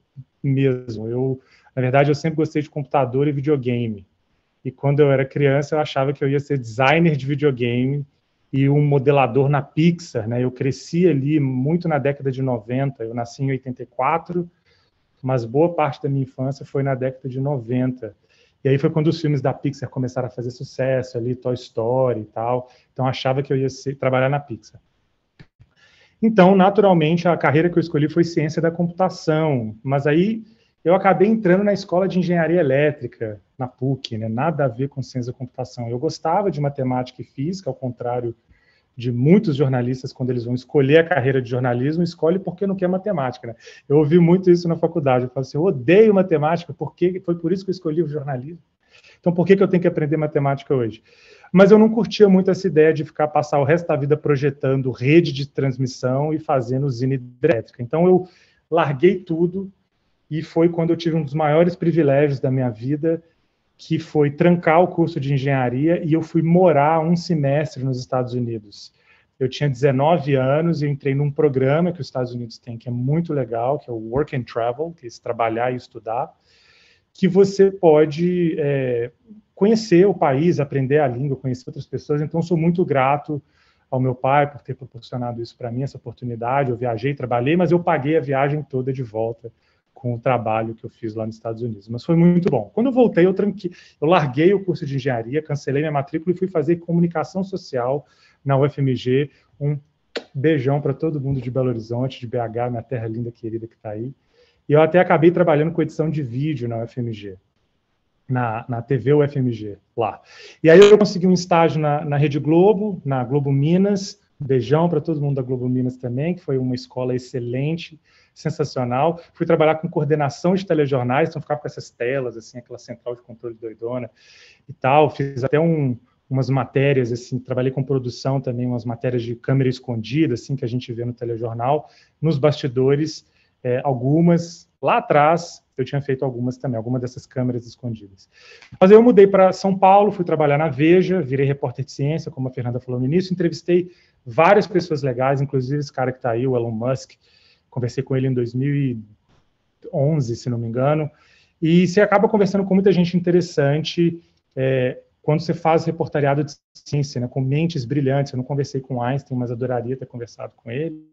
mesmo. Na verdade, eu sempre gostei de computador e videogame. e quando eu era criança eu achava que eu ia ser designer de videogame e um modelador na Pixar, né? Eu cresci ali muito na década de 90, eu nasci em 84, mas boa parte da minha infância foi na década de 90. E aí foi quando os filmes da Pixar começaram a fazer sucesso, ali Toy Story e tal, então eu achava que eu ia trabalhar na Pixar. Então, naturalmente, a carreira que eu escolhi foi ciência da computação, mas aí eu acabei entrando na escola de engenharia elétrica, na PUC, né? Nada a ver com ciência da computação. Eu gostava de matemática e física, ao contrário de muitos jornalistas, quando eles vão escolher a carreira de jornalismo, escolhe porque não quer matemática, né? Eu ouvi muito isso na faculdade, eu falo assim, eu odeio matemática, porque foi por isso que eu escolhi o jornalismo. Então, por que eu tenho que aprender matemática hoje? Mas eu não curtia muito essa ideia de passar o resto da vida projetando rede de transmissão e fazendo usina hidrelétrica. Então, eu larguei tudo e foi quando eu tive um dos maiores privilégios da minha vida, que foi trancar o curso de engenharia e eu fui morar um semestre nos Estados Unidos. Eu tinha 19 anos e entrei num programa que os Estados Unidos têm, que é muito legal, que é o Work and Travel, que é trabalhar e estudar, que você pode conhecer o país, aprender a língua, conhecer outras pessoas. Então, sou muito grato ao meu pai por ter proporcionado isso para mim, essa oportunidade. Eu viajei, trabalhei, mas eu paguei a viagem toda de volta com o trabalho que eu fiz lá nos Estados Unidos. Mas foi muito bom. Quando eu voltei, eu larguei o curso de engenharia, cancelei minha matrícula e fui fazer comunicação social na UFMG. Um beijão para todo mundo de Belo Horizonte, de BH, minha terra linda, querida que está aí. E eu até acabei trabalhando com edição de vídeo na UFMG, na TV UFMG, lá. E aí eu consegui um estágio na Rede Globo, na Globo Minas. Beijão para todo mundo da Globo Minas também, que foi uma escola excelente, sensacional. Fui trabalhar com coordenação de telejornais, então ficava com essas telas, assim, aquela central de controle doidona e tal. Fiz até umas matérias, assim, trabalhei com produção também, umas matérias de câmera escondida, assim, que a gente vê no telejornal, nos bastidores. Algumas, lá atrás, eu tinha feito algumas também, algumas dessas câmeras escondidas. Mas eu mudei para São Paulo, fui trabalhar na Veja, virei repórter de ciência, como a Fernanda falou no início, entrevistei várias pessoas legais, inclusive esse cara que está aí, o Elon Musk, conversei com ele em 2011, se não me engano, e você acaba conversando com muita gente interessante, quando você faz reportariado de ciência, né, com mentes brilhantes. Eu não conversei com Einstein, mas adoraria ter conversado com ele.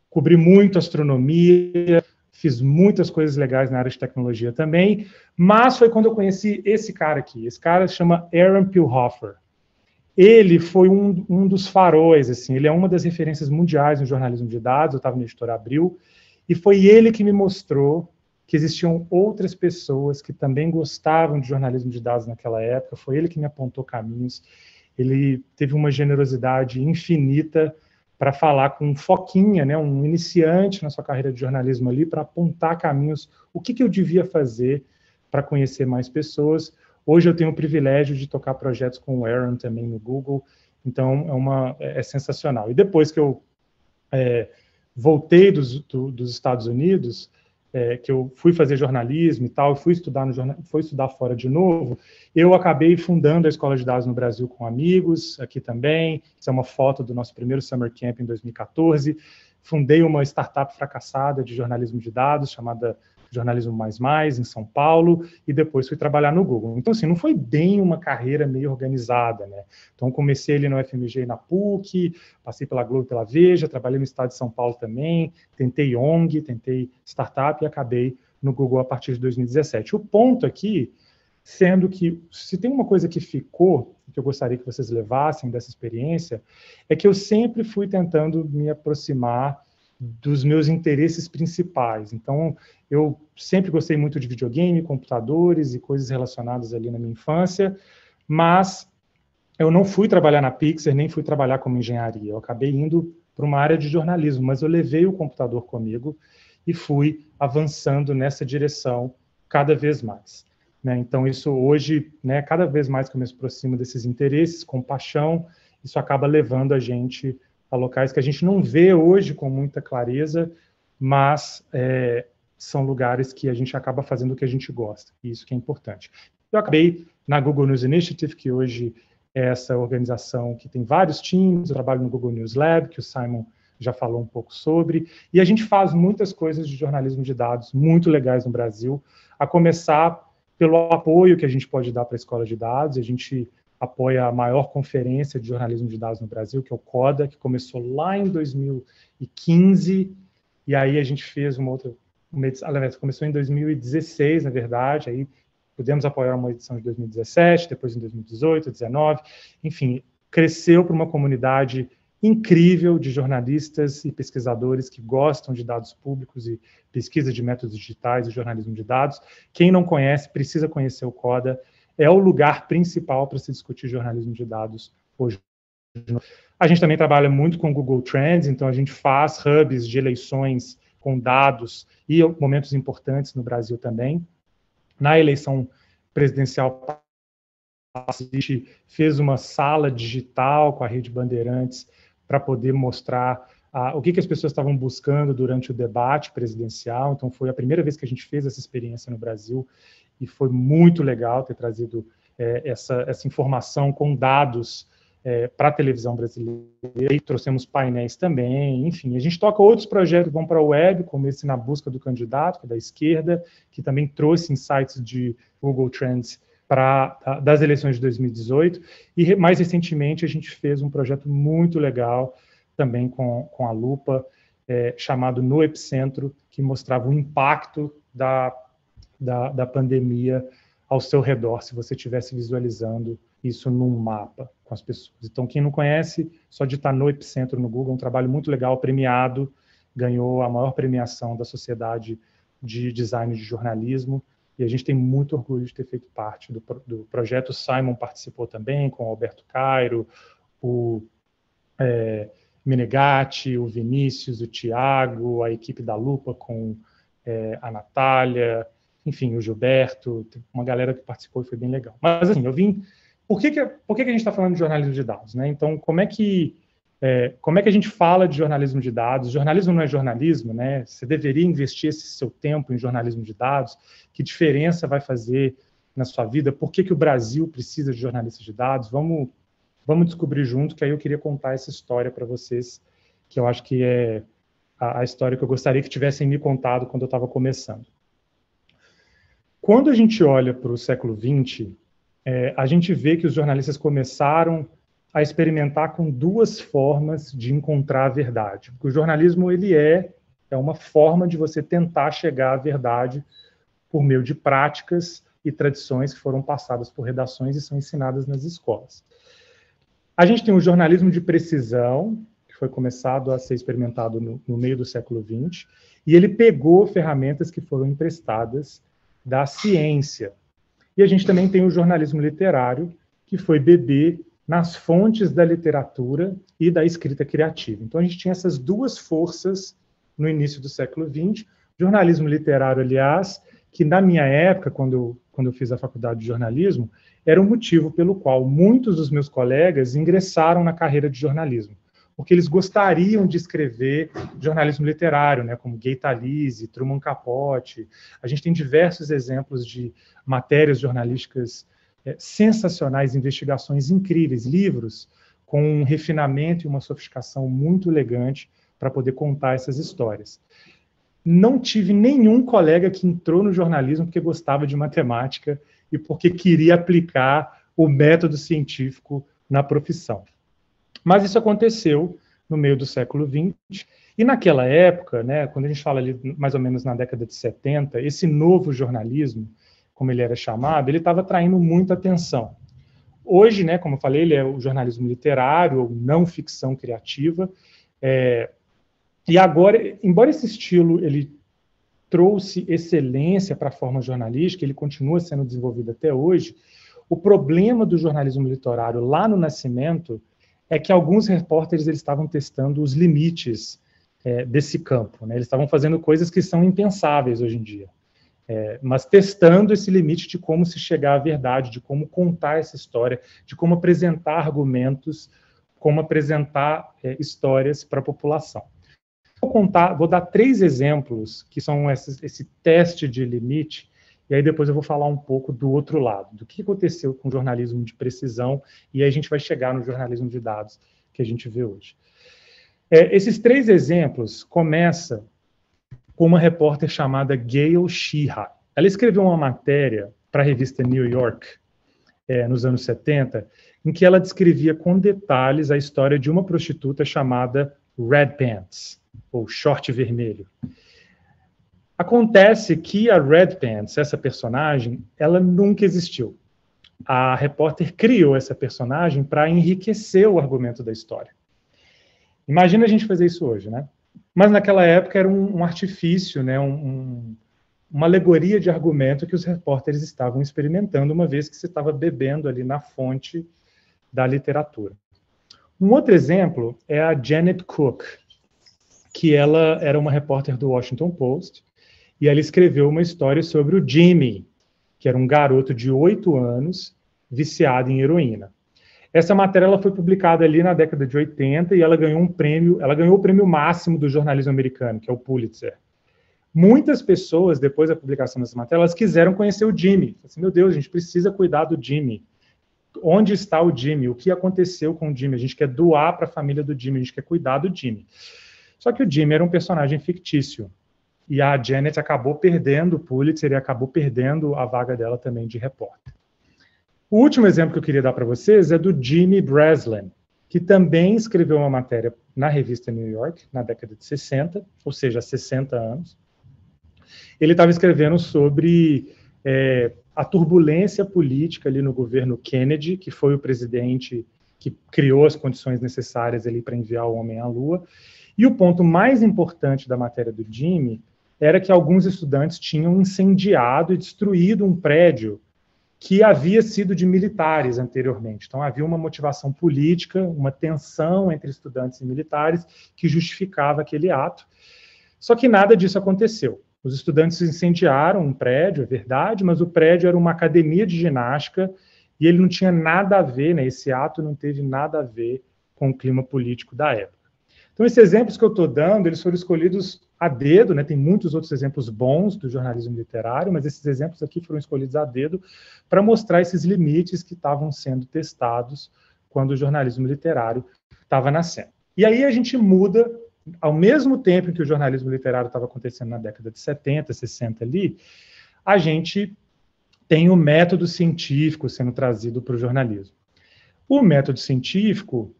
Cobri muito astronomia, fiz muitas coisas legais na área de tecnologia também, mas foi quando eu conheci esse cara aqui. Esse cara se chama Aaron Pilhofer. Ele foi um dos faróis, assim, ele é uma das referências mundiais no jornalismo de dados. Eu estava no Editora Abril, e foi ele que me mostrou que existiam outras pessoas que também gostavam de jornalismo de dados naquela época. Foi ele que me apontou caminhos. Ele teve uma generosidade infinita para falar com um foquinha, né, um iniciante na sua carreira de jornalismo ali, para apontar caminhos, o que eu devia fazer para conhecer mais pessoas. Hoje eu tenho o privilégio de tocar projetos com o Aaron também no Google, então é sensacional. E depois que eu voltei dos Estados Unidos, que eu fui fazer jornalismo e tal, fui estudar fora de novo, eu acabei fundando a Escola de Dados no Brasil com amigos, aqui também. Isso é uma foto do nosso primeiro Summer Camp em 2014. Fundei uma startup fracassada de jornalismo de dados, chamada Jornalismo Mais, em São Paulo, e depois fui trabalhar no Google. Então, assim, não foi bem uma carreira meio organizada, né? Então, comecei ali no FMG e na PUC, passei pela Globo e pela Veja, trabalhei no estado de São Paulo também, tentei ONG, tentei startup e acabei no Google a partir de 2017. O ponto aqui, sendo que, se tem uma coisa que ficou, que eu gostaria que vocês levassem dessa experiência, é que eu sempre fui tentando me aproximar dos meus interesses principais. Então, eu sempre gostei muito de videogame, computadores e coisas relacionadas ali na minha infância, mas eu não fui trabalhar na Pixar, nem fui trabalhar como engenharia. Eu acabei indo para uma área de jornalismo, mas eu levei o computador comigo e fui avançando nessa direção cada vez mais, né? Então, isso hoje, né, cada vez mais que eu me aproximo desses interesses, com paixão, isso acaba levando a gente a locais que a gente não vê hoje com muita clareza, mas são lugares que a gente acaba fazendo o que a gente gosta, e isso que é importante. Eu acabei na Google News Initiative, que hoje é essa organização que tem vários times. Eu trabalho no Google News Lab, que o Simon já falou um pouco sobre, e a gente faz muitas coisas de jornalismo de dados muito legais no Brasil, a começar pelo apoio que a gente pode dar para a Escola de Dados. A gente apoia a maior conferência de jornalismo de dados no Brasil, que é o CODA, que começou lá em 2015, e aí a gente fez uma outra, começou em 2016, na verdade, aí pudemos apoiar uma edição de 2017, depois em 2018, 2019, enfim, cresceu para uma comunidade incrível de jornalistas e pesquisadores que gostam de dados públicos e pesquisa de métodos digitais e jornalismo de dados. Quem não conhece, precisa conhecer o CODA, é o lugar principal para se discutir jornalismo de dados hoje. A gente também trabalha muito com Google Trends, então a gente faz hubs de eleições com dados e momentos importantes no Brasil também. Na eleição presidencial, a gente fez uma sala digital com a Rede Bandeirantes para poder mostrar o que as pessoas estavam buscando durante o debate presidencial. Então, foi a primeira vez que a gente fez essa experiência no Brasil e foi muito legal ter trazido essa informação com dados para a televisão brasileira. E trouxemos painéis também, enfim. A gente toca outros projetos que vão para a web, como esse Na Busca do Candidato, que é da esquerda, que também trouxe insights de Google Trends das eleições de 2018, e mais recentemente a gente fez um projeto muito legal também com a Lupa, chamado No Epicentro, que mostrava o impacto da pandemia ao seu redor, se você estivesse visualizando isso num mapa com as pessoas. Então, quem não conhece, só digitar No Epicentro no Google, um trabalho muito legal, premiado, ganhou a maior premiação da Sociedade de Design de Jornalismo, e a gente tem muito orgulho de ter feito parte do projeto. O Simon participou também, com o Alberto Cairo, o Menegatti, o Vinícius, o Tiago, a equipe da Lupa com a Natália, enfim, o Gilberto, uma galera que participou e foi bem legal. Mas, assim, eu vim... Por que a gente está falando de jornalismo de dados, né? Então, como é que a gente fala de jornalismo de dados? Jornalismo não é jornalismo, né? Você deveria investir esse seu tempo em jornalismo de dados? Que diferença vai fazer na sua vida? Por que o Brasil precisa de jornalistas de dados? Vamos descobrir junto, que aí eu queria contar essa história para vocês, que eu acho que é a história que eu gostaria que tivessem me contado quando eu estava começando. Quando a gente olha para o século XX, a gente vê que os jornalistas começaram a experimentar com duas formas de encontrar a verdade. Porque o jornalismo ele é uma forma de você tentar chegar à verdade por meio de práticas e tradições que foram passadas por redações e são ensinadas nas escolas. A gente tem o jornalismo de precisão, que foi começado a ser experimentado no meio do século XX, e ele pegou ferramentas que foram emprestadas da ciência. E a gente também tem o jornalismo literário, que foi beber nas fontes da literatura e da escrita criativa. Então, a gente tinha essas duas forças no início do século XX. Jornalismo literário, aliás, que na minha época, quando eu fiz a faculdade de jornalismo, era o motivo pelo qual muitos dos meus colegas ingressaram na carreira de jornalismo, porque eles gostariam de escrever jornalismo literário, né, como Gay Talese, Truman Capote. A gente tem diversos exemplos de matérias jornalísticas sensacionais, investigações incríveis, livros com um refinamento e uma sofisticação muito elegante para poder contar essas histórias. Não tive nenhum colega que entrou no jornalismo porque gostava de matemática e porque queria aplicar o método científico na profissão. Mas isso aconteceu no meio do século XX, e naquela época, né, quando a gente fala ali mais ou menos na década de 70, esse novo jornalismo, como ele era chamado, ele estava atraindo muita atenção. Hoje, né, como eu falei, ele é o jornalismo literário, ou não ficção criativa, e agora, embora esse estilo ele trouxe excelência para a forma jornalística, ele continua sendo desenvolvido até hoje, o problema do jornalismo literário lá no nascimento é que alguns repórteres eles estavam testando os limites desse campo, né? Eles estavam fazendo coisas que são impensáveis hoje em dia, mas testando esse limite de como se chegar à verdade, de como contar essa história, de como apresentar argumentos, como apresentar histórias para a população. Vou dar 3 exemplos que são esse teste de limite, e aí depois eu vou falar um pouco do outro lado, do que aconteceu com o jornalismo de precisão, e aí a gente vai chegar no jornalismo de dados que a gente vê hoje. Esses 3 exemplos começam com uma repórter chamada Gail Sheehan. Ela escreveu uma matéria para a revista New York, nos anos 70, em que ela descrevia com detalhes a história de uma prostituta chamada Red Pants, ou Short Vermelho. Acontece que a Red Pants, essa personagem, ela nunca existiu. A repórter criou essa personagem para enriquecer o argumento da história. Imagina a gente fazer isso hoje, né? Mas naquela época era um artifício, né? Uma alegoria de argumento que os repórteres estavam experimentando, uma vez que se estava bebendo ali na fonte da literatura. Um outro exemplo é a Janet Cook, que ela era uma repórter do Washington Post, e ela escreveu uma história sobre o Jimmy, que era um garoto de 8 anos, viciado em heroína. Essa matéria ela foi publicada ali na década de 80 e ela ganhou um prêmio, ela ganhou o prêmio máximo do jornalismo americano, que é o Pulitzer. Muitas pessoas, depois da publicação dessa matéria, elas quiseram conhecer o Jimmy. Assim, meu Deus, a gente precisa cuidar do Jimmy. Onde está o Jimmy? O que aconteceu com o Jimmy? A gente quer doar para a família do Jimmy, a gente quer cuidar do Jimmy. Só que o Jimmy era um personagem fictício. E a Janet acabou perdendo o Pulitzer e acabou perdendo a vaga dela também de repórter. O último exemplo que eu queria dar para vocês é do Jimmy Breslin, que também escreveu uma matéria na revista New York, na década de 60, ou seja, há 60 anos. Ele estava escrevendo sobre a turbulência política ali no governo Kennedy, que foi o presidente que criou as condições necessárias ali para enviar o homem à Lua. E o ponto mais importante da matéria do Jimmy era que alguns estudantes tinham incendiado e destruído um prédio que havia sido de militares anteriormente. Então, havia uma motivação política, uma tensão entre estudantes e militares que justificava aquele ato. Só que nada disso aconteceu. Os estudantes incendiaram um prédio, é verdade, mas o prédio era uma academia de ginástica e ele não tinha nada a ver, né, esse ato não teve nada a ver com o clima político da época. Então, esses exemplos que eu estou dando, eles foram escolhidos a dedo, né? Tem muitos outros exemplos bons do jornalismo literário, mas esses exemplos aqui foram escolhidos a dedo para mostrar esses limites que estavam sendo testados quando o jornalismo literário estava nascendo. E aí a gente muda, ao mesmo tempo que o jornalismo literário estava acontecendo na década de 70, 60 ali, a gente tem o método científico sendo trazido para o jornalismo. O método científico,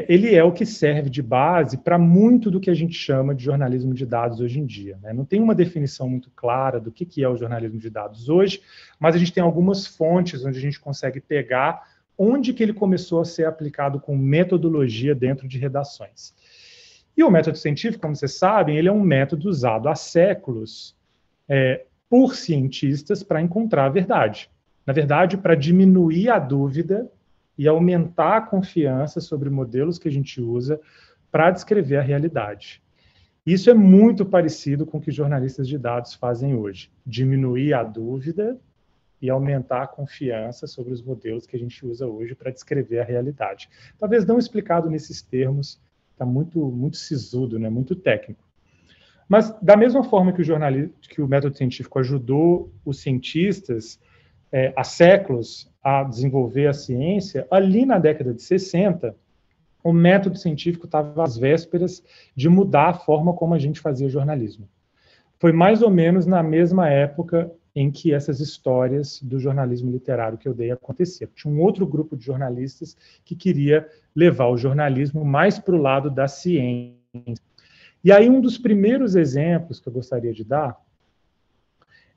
ele é o que serve de base para muito do que a gente chama de jornalismo de dados hoje em dia, né? Não tem uma definição muito clara do que é o jornalismo de dados hoje, mas a gente tem algumas fontes onde a gente consegue pegar onde que ele começou a ser aplicado com metodologia dentro de redações. E o método científico, como vocês sabem, ele é um método usado há séculos por cientistas para encontrar a verdade. Na verdade, para diminuir a dúvida e aumentar a confiança sobre modelos que a gente usa para descrever a realidade. Isso é muito parecido com o que jornalistas de dados fazem hoje. Diminuir a dúvida e aumentar a confiança sobre os modelos que a gente usa hoje para descrever a realidade. Talvez não explicado nesses termos, está muito sisudo, né? Muito técnico. Mas, da mesma forma que o método científico ajudou os cientistas há séculos a desenvolver a ciência, ali na década de 60, o método científico estava às vésperas de mudar a forma como a gente fazia jornalismo. Foi mais ou menos na mesma época em que essas histórias do jornalismo literário que eu dei aconteciam. Tinha um outro grupo de jornalistas que queria levar o jornalismo mais para o lado da ciência. E aí um dos primeiros exemplos que eu gostaria de dar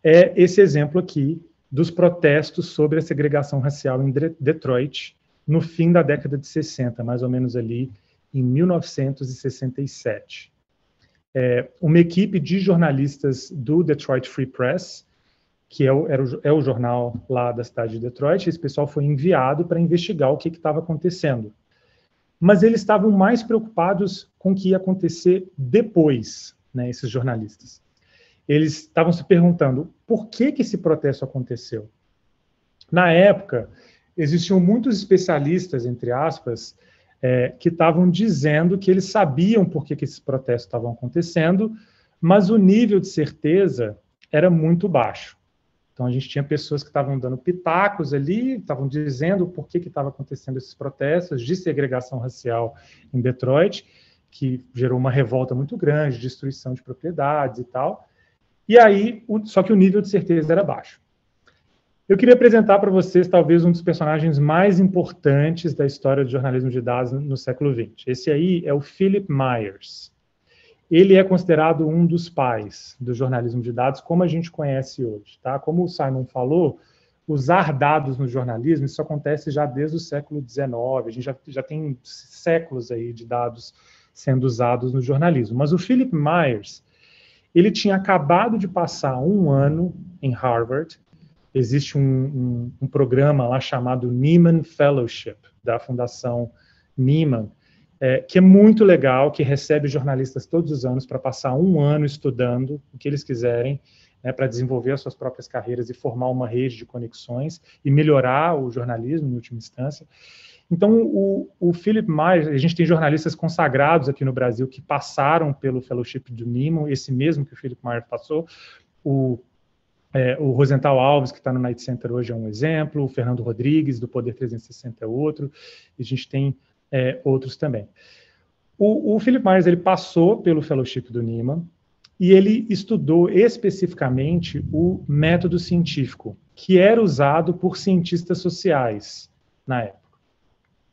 é esse exemplo aqui dos protestos sobre a segregação racial em Detroit, no fim da década de 60, mais ou menos ali em 1967. Uma equipe de jornalistas do Detroit Free Press, que é o jornal lá da cidade de Detroit, esse pessoal foi enviado para investigar o que estava acontecendo. Mas eles estavam mais preocupados com o que ia acontecer depois, né, esses jornalistas. Eles estavam se perguntando por que esse protesto aconteceu. Na época, existiam muitos especialistas, entre aspas, que estavam dizendo que eles sabiam por que esses protestos estavam acontecendo, mas o nível de certeza era muito baixo. Então, a gente tinha pessoas que estavam dando pitacos ali, estavam dizendo por que estava acontecendo esses protestos de segregação racial em Detroit, que gerou uma revolta muito grande, destruição de propriedades e tal. E aí, só que o nível de certeza era baixo. Eu queria apresentar para vocês, talvez, um dos personagens mais importantes da história do jornalismo de dados no século XX. Esse aí é o Philip Myers. Ele é considerado um dos pais do jornalismo de dados, como a gente conhece hoje. Tá? Como o Simon falou, usar dados no jornalismo, isso acontece já desde o século XIX. A gente já tem séculos aí de dados sendo usados no jornalismo. Mas o Philip Myers, ele tinha acabado de passar um ano em Harvard. Existe um programa lá chamado Nieman Fellowship, da Fundação Nieman, que é muito legal, que recebe jornalistas todos os anos para passar um ano estudando o que eles quiserem, né, para desenvolver as suas próprias carreiras e formar uma rede de conexões e melhorar o jornalismo, em última instância. Então, o Philip Myers, a gente tem jornalistas consagrados aqui no Brasil que passaram pelo Fellowship do Nieman, esse mesmo que o Philip Myers passou. O Rosenthal Alves, que está no Knight Center hoje, é um exemplo. O Fernando Rodrigues, do Poder 360, é outro. E a gente tem outros também. O Philip Myers, ele passou pelo Fellowship do Nieman e ele estudou especificamente o método científico, que era usado por cientistas sociais na época.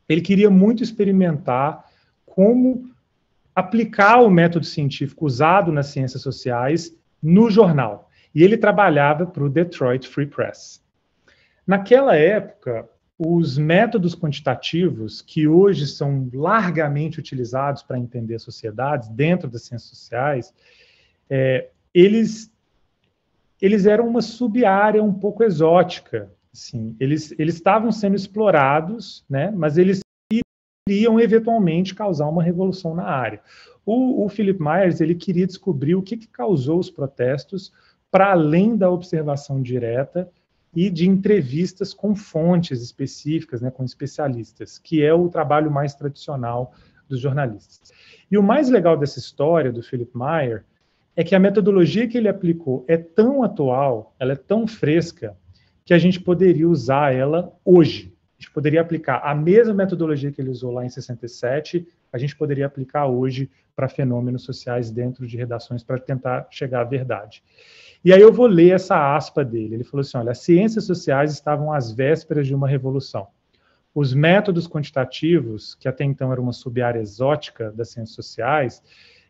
Ele queria muito experimentar como aplicar o método científico usado nas ciências sociais no jornal. E ele trabalhava para o Detroit Free Press. Naquela época, os métodos quantitativos, que hoje são largamente utilizados para entender sociedades dentro das ciências sociais, eles eram uma sub-área um pouco exótica. Assim, eles estavam sendo explorados, né, mas eles iriam eventualmente causar uma revolução na área. O Philip Myers, ele queria descobrir o que causou os protestos, para além da observação direta e de entrevistas com fontes específicas, né, com especialistas, que é o trabalho mais tradicional dos jornalistas. E o mais legal dessa história do Philip Myers é que a metodologia que ele aplicou é tão atual, ela é tão fresca, que a gente poderia usar ela hoje. A gente poderia aplicar a mesma metodologia que ele usou lá em 67, a gente poderia aplicar hoje para fenômenos sociais dentro de redações para tentar chegar à verdade. E aí eu vou ler essa aspa dele. Ele falou assim, olha, as ciências sociais estavam às vésperas de uma revolução. Os métodos quantitativos, que até então era uma sub-área exótica das ciências sociais,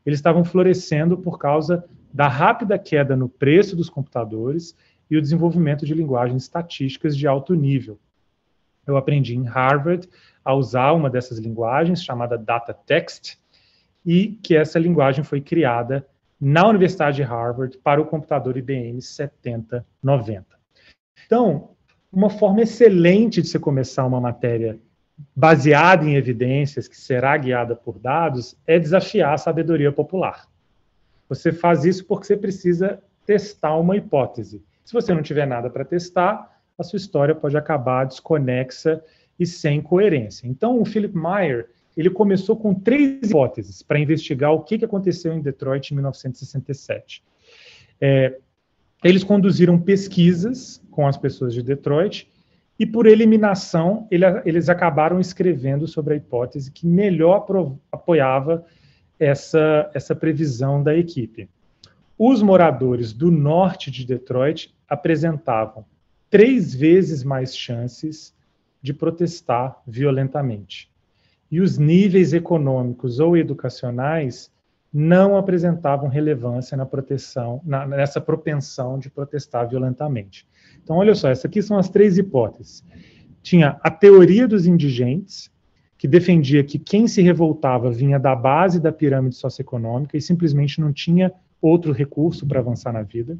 eles estavam florescendo por causa da rápida queda no preço dos computadores e o desenvolvimento de linguagens estatísticas de alto nível. Eu aprendi em Harvard a usar uma dessas linguagens, chamada Data Text, e que essa linguagem foi criada na Universidade de Harvard para o computador IBM 7090. Então, uma forma excelente de você começar uma matéria baseada em evidências, que será guiada por dados, é desafiar a sabedoria popular. Você faz isso porque você precisa testar uma hipótese. Se você não tiver nada para testar, a sua história pode acabar desconexa e sem coerência. Então, o Philip Myers, ele começou com 3 hipóteses para investigar o que aconteceu em Detroit em 1967. Eles conduziram pesquisas com as pessoas de Detroit e, por eliminação, eles acabaram escrevendo sobre a hipótese que melhor apoiava essa previsão da equipe. Os moradores do norte de Detroit apresentavam 3 vezes mais chances de protestar violentamente. E os níveis econômicos ou educacionais não apresentavam relevância nessa propensão de protestar violentamente. Então, olha só, essas aqui são as 3 hipóteses. Tinha a teoria dos indigentes, que defendia que quem se revoltava vinha da base da pirâmide socioeconômica e simplesmente não tinha outro recurso para avançar na vida.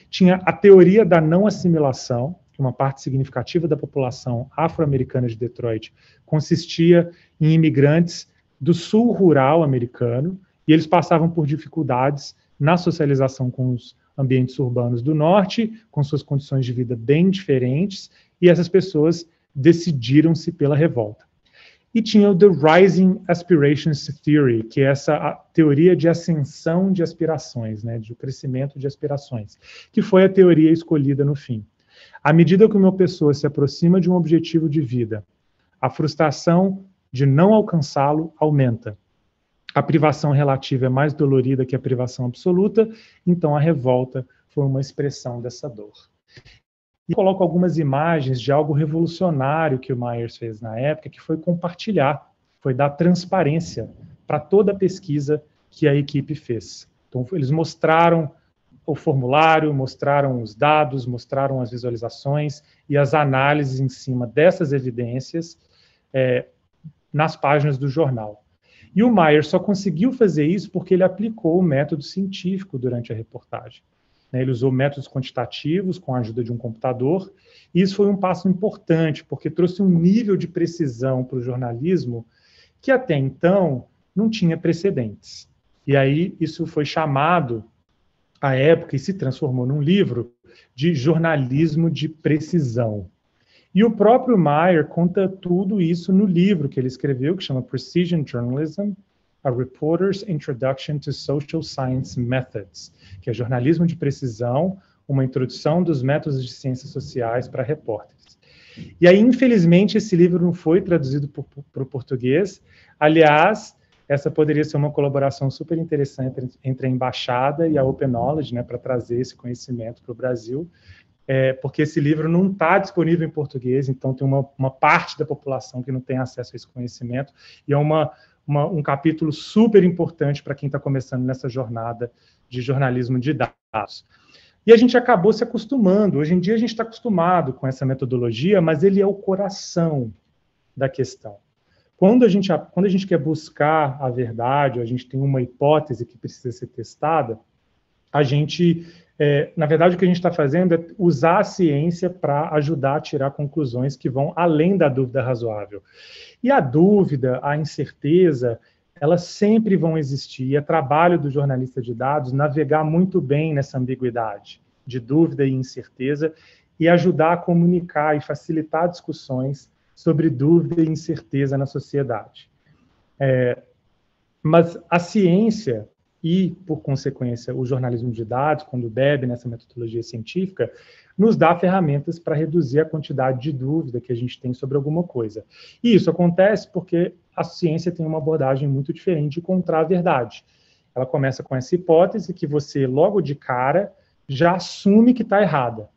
Tinha a teoria da não assimilação, que uma parte significativa da população afro-americana de Detroit consistia em imigrantes do sul rural americano, e eles passavam por dificuldades na socialização com os ambientes urbanos do norte, com suas condições de vida bem diferentes, e essas pessoas decidiram-se pela revolta. E tinha o The Rising Aspirations Theory, que é essa teoria de ascensão de aspirações, né, de crescimento de aspirações, que foi a teoria escolhida no fim. À medida que uma pessoa se aproxima de um objetivo de vida, a frustração de não alcançá-lo aumenta. A privação relativa é mais dolorida que a privação absoluta, então a revolta foi uma expressão dessa dor. E coloco algumas imagens de algo revolucionário que o Myers fez na época, que foi compartilhar, foi dar transparência para toda a pesquisa que a equipe fez. Então, eles mostraram o formulário, mostraram os dados, mostraram as visualizações e as análises em cima dessas evidências nas páginas do jornal. E o Myers só conseguiu fazer isso porque ele aplicou o método científico durante a reportagem. Ele usou métodos quantitativos com a ajuda de um computador, e isso foi um passo importante, porque trouxe um nível de precisão para o jornalismo que até então não tinha precedentes. E aí isso foi chamado, à época, e se transformou num livro, de jornalismo de precisão. E o próprio Myers conta tudo isso no livro que ele escreveu, que chama Precision Journalism, A Reporter's Introduction to Social Science Methods, que é jornalismo de precisão, uma introdução dos métodos de ciências sociais para repórteres. E aí, infelizmente, esse livro não foi traduzido para o português. Aliás, essa poderia ser uma colaboração super interessante entre a Embaixada e a Open Knowledge, né, para trazer esse conhecimento para o Brasil, porque esse livro não está disponível em português, então tem uma parte da população que não tem acesso a esse conhecimento, e é um capítulo super importante para quem está começando nessa jornada de jornalismo de dados. E a gente acabou se acostumando. Hoje em dia a gente está acostumado com essa metodologia, mas ele é o coração da questão. Quando a gente quer buscar a verdade, ou a gente tem uma hipótese que precisa ser testada, a gente, na verdade, o que a gente está fazendo é usar a ciência para ajudar a tirar conclusões que vão além da dúvida razoável. E a dúvida, a incerteza, elas sempre vão existir. E é trabalho do jornalista de dados navegar muito bem nessa ambiguidade de dúvida e incerteza e ajudar a comunicar e facilitar discussões sobre dúvida e incerteza na sociedade. Mas a ciência e, por consequência, o jornalismo de dados, quando bebe nessa metodologia científica, nos dá ferramentas para reduzir a quantidade de dúvida que a gente tem sobre alguma coisa. E isso acontece porque a ciência tem uma abordagem muito diferente de encontrar a verdade. Ela começa com essa hipótese que você, logo de cara, já assume que está errada.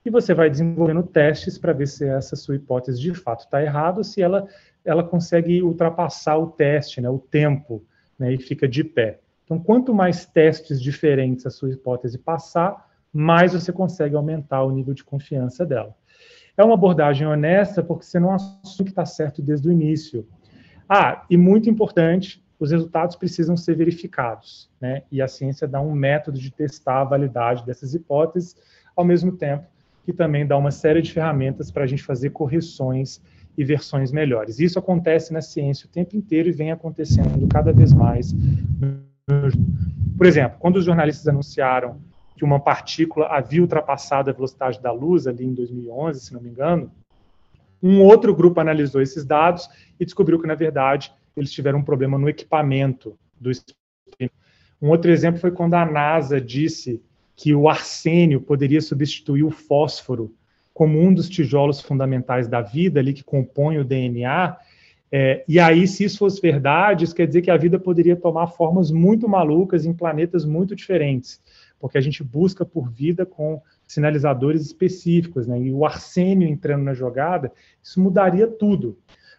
E você vai desenvolvendo testes para ver se essa sua hipótese de fato está errada ou se ela consegue ultrapassar o teste, né, o tempo, né, e fica de pé. Então, quanto mais testes diferentes a sua hipótese passar, mais você consegue aumentar o nível de confiança dela. É uma abordagem honesta porque você não assume que está certo desde o início. E muito importante, os resultados precisam ser verificados, né? E a ciência dá um método de testar a validade dessas hipóteses, ao mesmo tempo que também dá uma série de ferramentas para a gente fazer correções e versões melhores. Isso acontece na ciência o tempo inteiro e vem acontecendo cada vez mais. Por exemplo, quando os jornalistas anunciaram que uma partícula havia ultrapassado a velocidade da luz, ali em 2011, se não me engano, um outro grupo analisou esses dados e descobriu que, na verdade, eles tiveram um problema no equipamento do experimento. Um outro exemplo foi quando a NASA disse que o arsênio poderia substituir o fósforo como um dos tijolos fundamentais da vida, ali que compõe o DNA. E aí, se isso fosse verdade, isso quer dizer que a vida poderia tomar formas muito malucas em planetas muito diferentes, porque a gente busca por vida com sinalizadores específicos, né? E o arsênio entrando na jogada, isso mudaria tudo.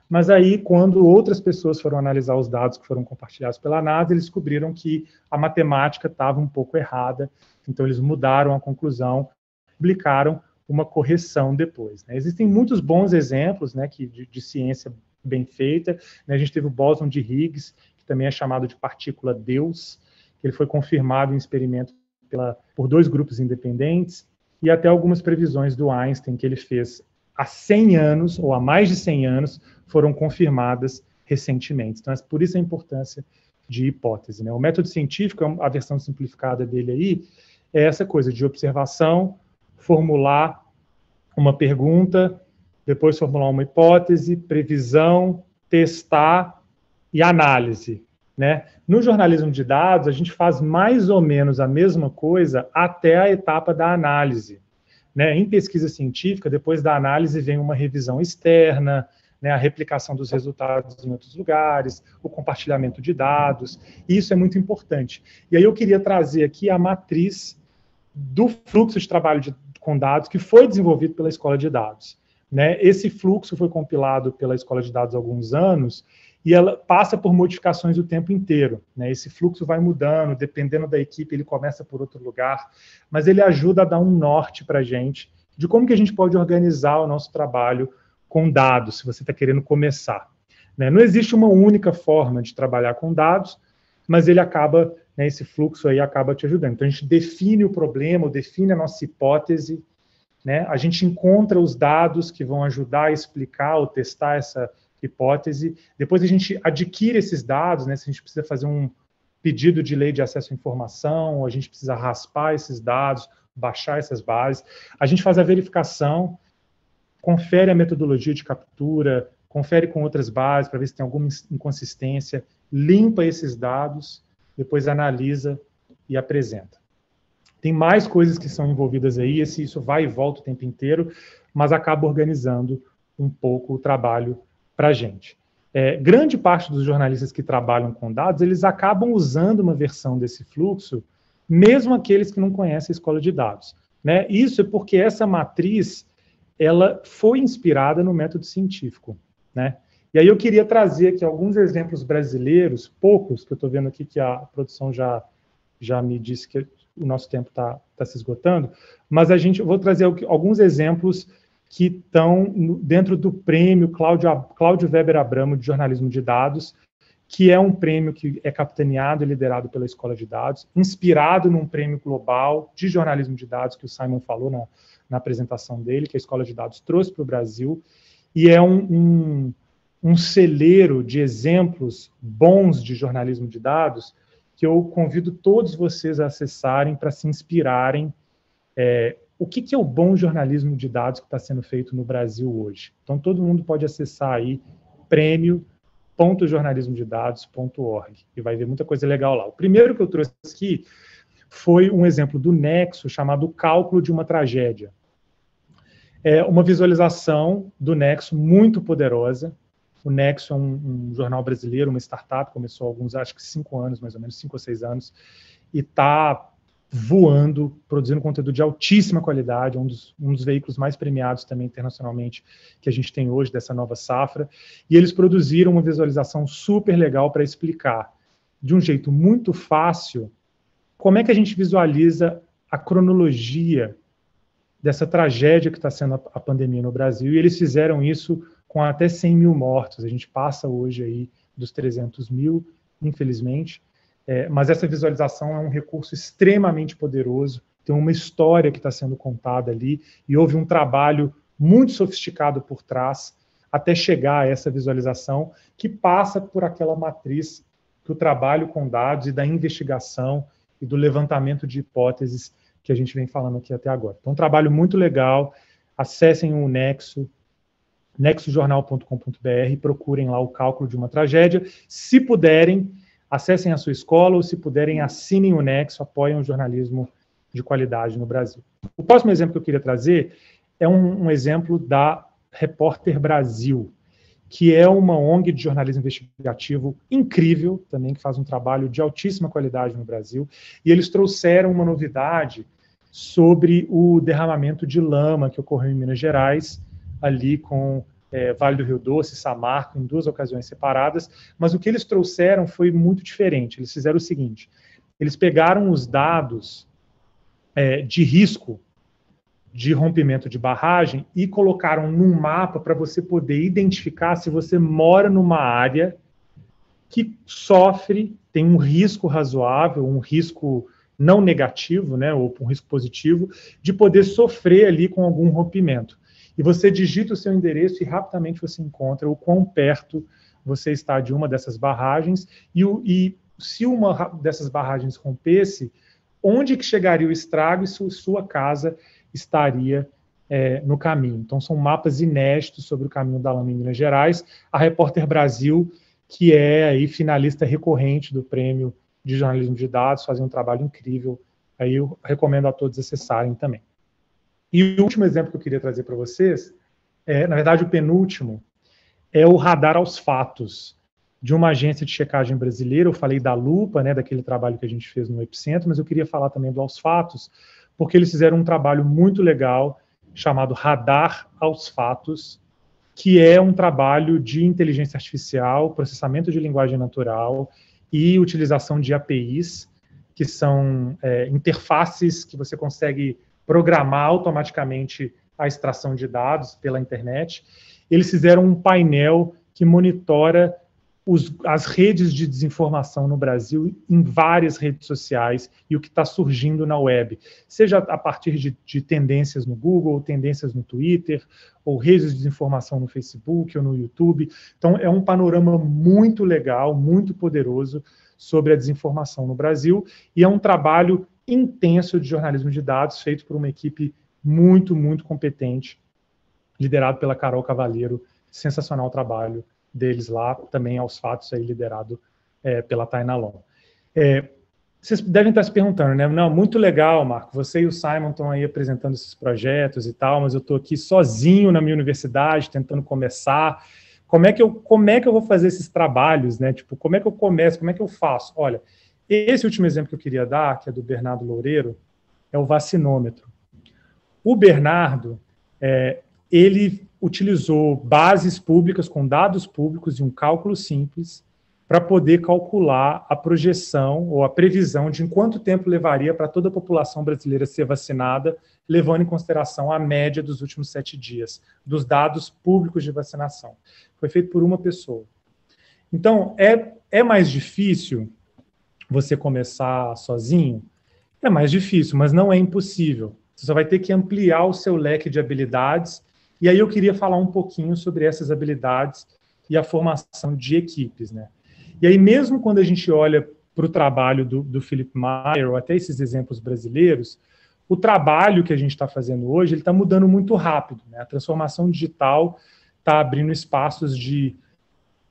Mas aí, quando outras pessoas foram analisar os dados que foram compartilhados pela NASA, eles descobriram que a matemática estava um pouco errada, então eles mudaram a conclusão, publicaram uma correção depois, né? Existem muitos bons exemplos, né, de ciência bem feita, né? A gente teve o bóson de Higgs, que também é chamado de partícula Deus, que ele foi confirmado em experimento por dois grupos independentes, e até algumas previsões do Einstein que ele fez há 100 anos, ou há mais de 100 anos, foram confirmadas recentemente. Então, por isso a importância de hipótese, né? O método científico, a versão simplificada dele aí, é essa coisa de observação, formular uma pergunta, depois formular uma hipótese, previsão, testar e análise, né? No jornalismo de dados, a gente faz mais ou menos a mesma coisa até a etapa da análise, né? Em pesquisa científica, depois da análise vem uma revisão externa, né, a replicação dos resultados em outros lugares, o compartilhamento de dados, e isso é muito importante. E aí eu queria trazer aqui a matriz do fluxo de trabalho com dados que foi desenvolvido pela Escola de Dados, né? Esse fluxo foi compilado pela Escola de Dados há alguns anos e ela passa por modificações o tempo inteiro, né? Esse fluxo vai mudando, dependendo da equipe, ele começa por outro lugar, mas ele ajuda a dar um norte para a gente de como que a gente pode organizar o nosso trabalho com dados, se você está querendo começar, né? Não existe uma única forma de trabalhar com dados, mas ele acaba, né, esse fluxo aí acaba te ajudando. Então, a gente define o problema, define a nossa hipótese, né? A gente encontra os dados que vão ajudar a explicar ou testar essa hipótese. Depois a gente adquire esses dados, né? Se a gente precisa fazer um pedido de lei de acesso à informação, ou a gente precisa raspar esses dados, baixar essas bases. A gente faz a verificação, confere a metodologia de captura, confere com outras bases para ver se tem alguma inconsistência, limpa esses dados, depois analisa e apresenta. Tem mais coisas que são envolvidas aí, isso vai e volta o tempo inteiro, mas acaba organizando um pouco o trabalho para a gente. Grande parte dos jornalistas que trabalham com dados, eles acabam usando uma versão desse fluxo, mesmo aqueles que não conhecem a escola de dados, né? Isso é porque essa matriz, ela foi inspirada no método científico, né? E aí eu queria trazer aqui alguns exemplos brasileiros, poucos, que eu estou vendo aqui que a produção já me disse que o nosso tempo está se esgotando, mas eu vou trazer alguns exemplos que estão dentro do prêmio Cláudio Weber Abramo de Jornalismo de Dados, que é um prêmio que é capitaneado e liderado pela Escola de Dados, inspirado num prêmio global de jornalismo de dados que o Simon falou na apresentação dele, que a Escola de Dados trouxe para o Brasil, e é um celeiro de exemplos bons de jornalismo de dados que eu convido todos vocês a acessarem para se inspirarem. O que é o bom jornalismo de dados que está sendo feito no Brasil hoje? Então, todo mundo pode acessar aí prêmio.jornalismodedados.org e vai ver muita coisa legal lá. O primeiro que eu trouxe aqui foi um exemplo do Nexo, chamado Cálculo de uma Tragédia. É uma visualização do Nexo muito poderosa. O Nexo é um jornal brasileiro, uma startup, começou há alguns, acho que 5 anos, mais ou menos, 5 ou 6 anos, e está voando, produzindo conteúdo de altíssima qualidade, um dos veículos mais premiados também internacionalmente que a gente tem hoje, dessa nova safra, e eles produziram uma visualização super legal para explicar, de um jeito muito fácil, como é que a gente visualiza a cronologia dessa tragédia que está sendo a pandemia no Brasil, e eles fizeram isso com até 100 mil mortos. A gente passa hoje aí dos 300 mil, infelizmente, mas essa visualização é um recurso extremamente poderoso, tem uma história que está sendo contada ali, e houve um trabalho muito sofisticado por trás até chegar a essa visualização, que passa por aquela matriz do trabalho com dados e da investigação e do levantamento de hipóteses que a gente vem falando aqui até agora. Então, um trabalho muito legal. Acessem o Nexo, nexojornal.com.br, procurem lá o Cálculo de uma Tragédia. Se puderem, acessem a sua escola, ou se puderem, assinem o Nexo, apoiem o jornalismo de qualidade no Brasil. O próximo exemplo que eu queria trazer é um exemplo da Repórter Brasil, que é uma ONG de jornalismo investigativo incrível, também, que faz um trabalho de altíssima qualidade no Brasil, e eles trouxeram uma novidade sobre o derramamento de lama que ocorreu em Minas Gerais, ali com Vale do Rio Doce, Samarco, em 2 ocasiões separadas, mas o que eles trouxeram foi muito diferente. Eles fizeram o seguinte: eles pegaram os dados de risco de rompimento de barragem e colocaram num mapa para você poder identificar se você mora numa área que tem um risco razoável, um risco não negativo, né, ou um risco positivo, de poder sofrer ali com algum rompimento. E você digita o seu endereço e rapidamente você encontra o quão perto você está de uma dessas barragens, e se uma dessas barragens rompesse, onde que chegaria o estrago e se sua casa estaria no caminho. Então, são mapas inéditos sobre o caminho da lama em Minas Gerais. A Repórter Brasil, que é aí finalista recorrente do Prêmio de Jornalismo de Dados, faz um trabalho incrível. Aí eu recomendo a todos acessarem também. E o último exemplo que eu queria trazer para vocês, na verdade o penúltimo, é o Radar aos Fatos, de uma agência de checagem brasileira. Eu falei da Lupa, né, daquele trabalho que a gente fez no Epicentro, mas eu queria falar também do Aos Fatos, porque eles fizeram um trabalho muito legal chamado Radar aos Fatos, que é um trabalho de inteligência artificial, processamento de linguagem natural e utilização de APIs, que são interfaces que você consegue programar automaticamente a extração de dados pela internet. Eles fizeram um painel que monitora as redes de desinformação no Brasil em várias redes sociais e o que está surgindo na web, seja a partir de tendências no Google, tendências no Twitter, ou redes de desinformação no Facebook ou no YouTube. Então, é um panorama muito legal, muito poderoso sobre a desinformação no Brasil, e é um trabalho intenso de jornalismo de dados feito por uma equipe muito, muito competente, liderado pela Carol Cavaleiro. Sensacional o trabalho deles lá, também aos fatos aí liderado pela Taina Long. Vocês devem estar se perguntando, né? Não, muito legal, Marco, você e o Simon estão aí apresentando esses projetos e tal, mas eu estou aqui sozinho na minha universidade, tentando começar. Como é que eu vou fazer esses trabalhos, né? Tipo, como é que eu começo, como é que eu faço? Olha, esse último exemplo que eu queria dar, que é do Bernardo Loureiro, é o vacinômetro. O Bernardo, ele utilizou bases públicas com dados públicos e um cálculo simples para poder calcular a projeção ou a previsão de em quanto tempo levaria para toda a população brasileira ser vacinada, levando em consideração a média dos últimos 7 dias, dos dados públicos de vacinação. Foi feito por uma pessoa. Então, é mais difícil você começar sozinho? É mais difícil, mas não é impossível. Você só vai ter que ampliar o seu leque de habilidades. E aí eu queria falar um pouquinho sobre essas habilidades e a formação de equipes, né? E aí mesmo quando a gente olha para o trabalho do Philip Meyer, ou até esses exemplos brasileiros, o trabalho que a gente está fazendo hoje, ele está mudando muito rápido, né? A transformação digital está abrindo espaços de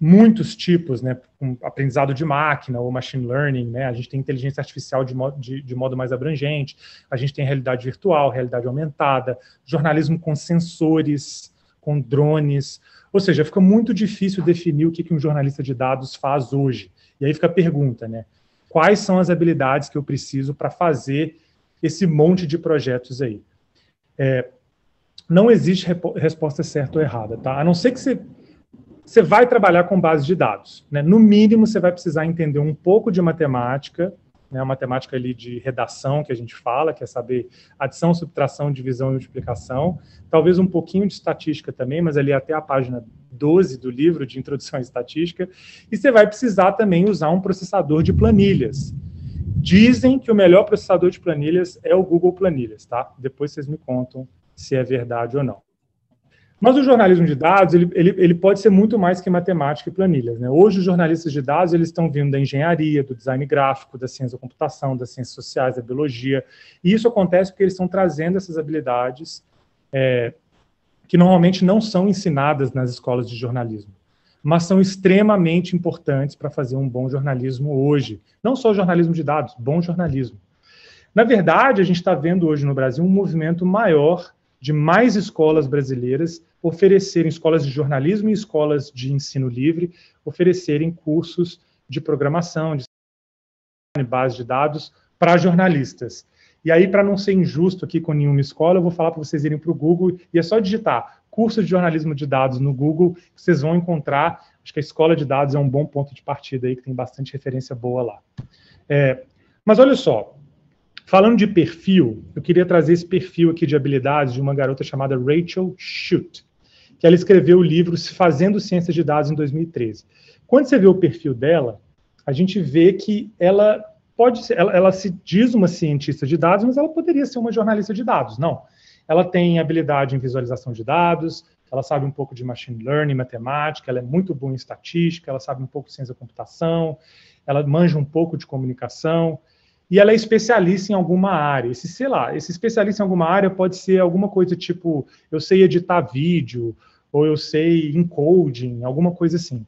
muitos tipos, né? Com aprendizado de máquina ou machine learning, né? A gente tem inteligência artificial de modo mais abrangente, a gente tem realidade virtual, realidade aumentada, jornalismo com sensores, com drones, ou seja, fica muito difícil definir o que um jornalista de dados faz hoje. E aí fica a pergunta, né? Quais são as habilidades que eu preciso para fazer esse monte de projetos aí? Não existe resposta certa ou errada, tá? A não ser que você vai trabalhar com base de dados, né? No mínimo, você vai precisar entender um pouco de matemática, né? A matemática ali de redação que a gente fala, que é saber adição, subtração, divisão e multiplicação. Talvez um pouquinho de estatística também, mas ali até a página 12 do livro de Introdução à Estatística. E você vai precisar também usar um processador de planilhas. Dizem que o melhor processador de planilhas é o Google Planilhas, tá? Depois vocês me contam se é verdade ou não. Mas o jornalismo de dados, ele pode ser muito mais que matemática e planilhas, né? Hoje, os jornalistas de dados, eles estão vindo da engenharia, do design gráfico, da ciência da computação, das ciências sociais, da biologia. E isso acontece porque eles estão trazendo essas habilidades que normalmente não são ensinadas nas escolas de jornalismo, mas são extremamente importantes para fazer um bom jornalismo hoje. Não só jornalismo de dados, bom jornalismo. Na verdade, a gente está vendo hoje no Brasil um movimento maior de mais escolas brasileiras oferecerem, escolas de jornalismo e escolas de ensino livre, oferecerem cursos de programação, de base de dados para jornalistas. E aí, para não ser injusto aqui com nenhuma escola, eu vou falar para vocês irem para o Google, e é só digitar curso de jornalismo de dados no Google, que vocês vão encontrar. Acho que a escola de dados é um bom ponto de partida aí, que tem bastante referência boa lá. Mas olha só, falando de perfil, eu queria trazer esse perfil aqui de habilidades de uma garota chamada Rachel Schutt, que ela escreveu o livro Fazendo Ciência de Dados em 2013. Quando você vê o perfil dela, a gente vê que ela se diz uma cientista de dados, mas ela poderia ser uma jornalista de dados, não. Ela tem habilidade em visualização de dados, ela sabe um pouco de machine learning, matemática, ela é muito boa em estatística, ela sabe um pouco de ciência da computação, ela manja um pouco de comunicação, e ela é especialista em alguma área. Esse especialista em alguma área pode ser alguma coisa tipo, eu sei editar vídeo, ou eu sei encoding, alguma coisa assim.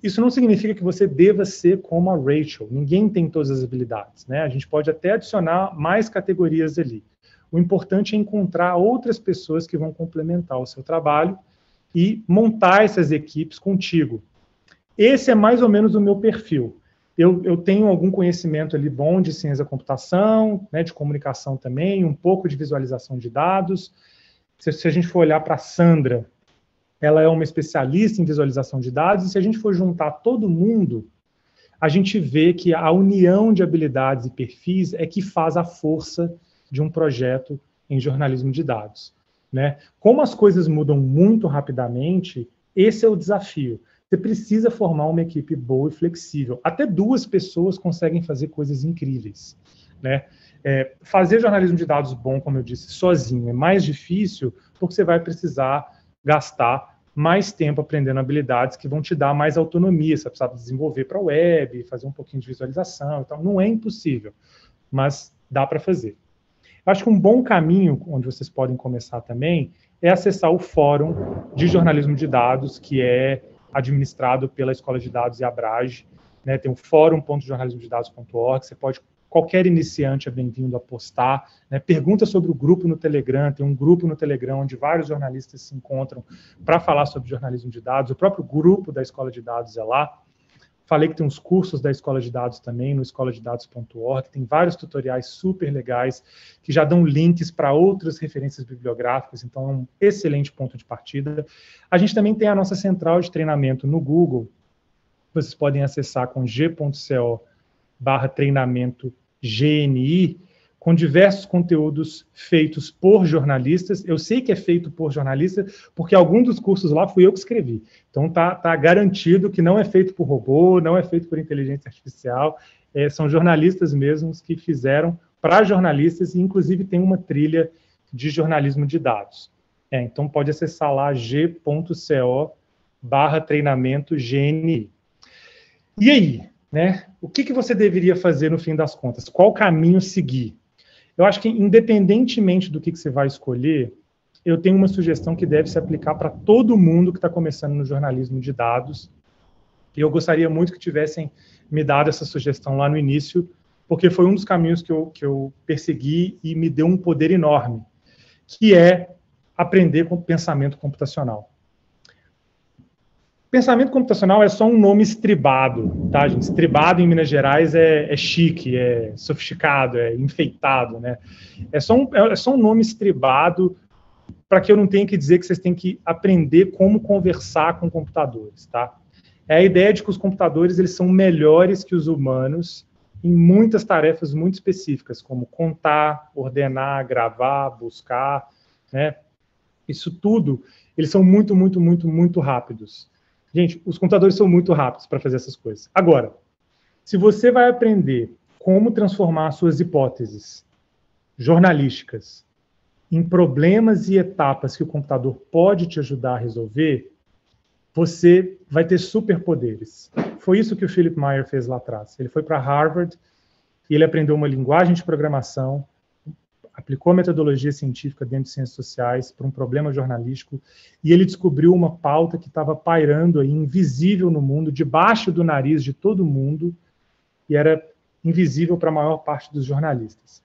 Isso não significa que você deva ser como a Rachel. Ninguém tem todas as habilidades, né? A gente pode até adicionar mais categorias ali. O importante é encontrar outras pessoas que vão complementar o seu trabalho e montar essas equipes contigo. Esse é mais ou menos o meu perfil. eu tenho algum conhecimento ali bom de ciência da computação, né, de comunicação também, um pouco de visualização de dados. Se a gente for olhar para a Sandra, ela é uma especialista em visualização de dados, e se a gente for juntar todo mundo, a gente vê que a união de habilidades e perfis é que faz a força de um projeto em jornalismo de dados, né? Como as coisas mudam muito rapidamente, esse é o desafio. Você precisa formar uma equipe boa e flexível. Até 2 pessoas conseguem fazer coisas incríveis, né? Fazer jornalismo de dados bom, como eu disse, sozinho é mais difícil, porque você vai precisar gastar mais tempo aprendendo habilidades que vão te dar mais autonomia. Você vai precisar desenvolver para a web, fazer um pouquinho de visualização. Então, não é impossível, mas dá para fazer. Eu acho que um bom caminho, onde vocês podem começar também, é acessar o Fórum de Jornalismo de Dados, que é administrado pela Escola de Dados e Abrage, né? Tem o fórum.jornalismodedados.org, qualquer iniciante é bem-vindo a postar, né? Pergunta sobre o grupo no Telegram, tem um grupo no Telegram onde vários jornalistas se encontram para falar sobre jornalismo de dados, o próprio grupo da Escola de Dados é lá. Falei que tem uns cursos da Escola de Dados também, no escoladedados.org, tem vários tutoriais super legais, que já dão links para outras referências bibliográficas, então é um excelente ponto de partida. A gente também tem a nossa central de treinamento no Google, vocês podem acessar com g.co/treinamento GNI, com diversos conteúdos feitos por jornalistas. Eu sei que é feito por jornalistas, porque algum dos cursos lá fui eu que escrevi. Então tá garantido que não é feito por robô, não é feito por inteligência artificial, são jornalistas mesmos que fizeram para jornalistas, e inclusive tem uma trilha de jornalismo de dados. Então pode acessar lá g.co/treinamento GNI. E aí, né? O que você deveria fazer no fim das contas? Qual caminho seguir? Eu acho que, independentemente do que você vai escolher, eu tenho uma sugestão que deve se aplicar para todo mundo que está começando no jornalismo de dados. E eu gostaria muito que tivessem me dado essa sugestão lá no início, porque foi um dos caminhos que eu persegui e me deu um poder enorme, que é aprender com pensamento computacional. Pensamento computacional é só um nome estribado, tá, gente? Estribado em Minas Gerais é chique, é sofisticado, é enfeitado, né? É só um nome estribado para que eu não tenha que dizer que vocês têm que aprender como conversar com computadores, tá? É a ideia de que os computadores eles são melhores que os humanos em muitas tarefas muito específicas, como contar, ordenar, gravar, buscar, né? Isso tudo, eles são muito, muito, muito, muito rápidos. Gente, os computadores são muito rápidos para fazer essas coisas. Agora, se você vai aprender como transformar suas hipóteses jornalísticas em problemas e etapas que o computador pode te ajudar a resolver, você vai ter superpoderes. Foi isso que o Philip Meyer fez lá atrás. Ele foi para Harvard e ele aprendeu uma linguagem de programação, aplicou a metodologia científica dentro de ciências sociais para um problema jornalístico, e ele descobriu uma pauta que estava pairando aí, invisível no mundo, debaixo do nariz de todo mundo, e era invisível para a maior parte dos jornalistas.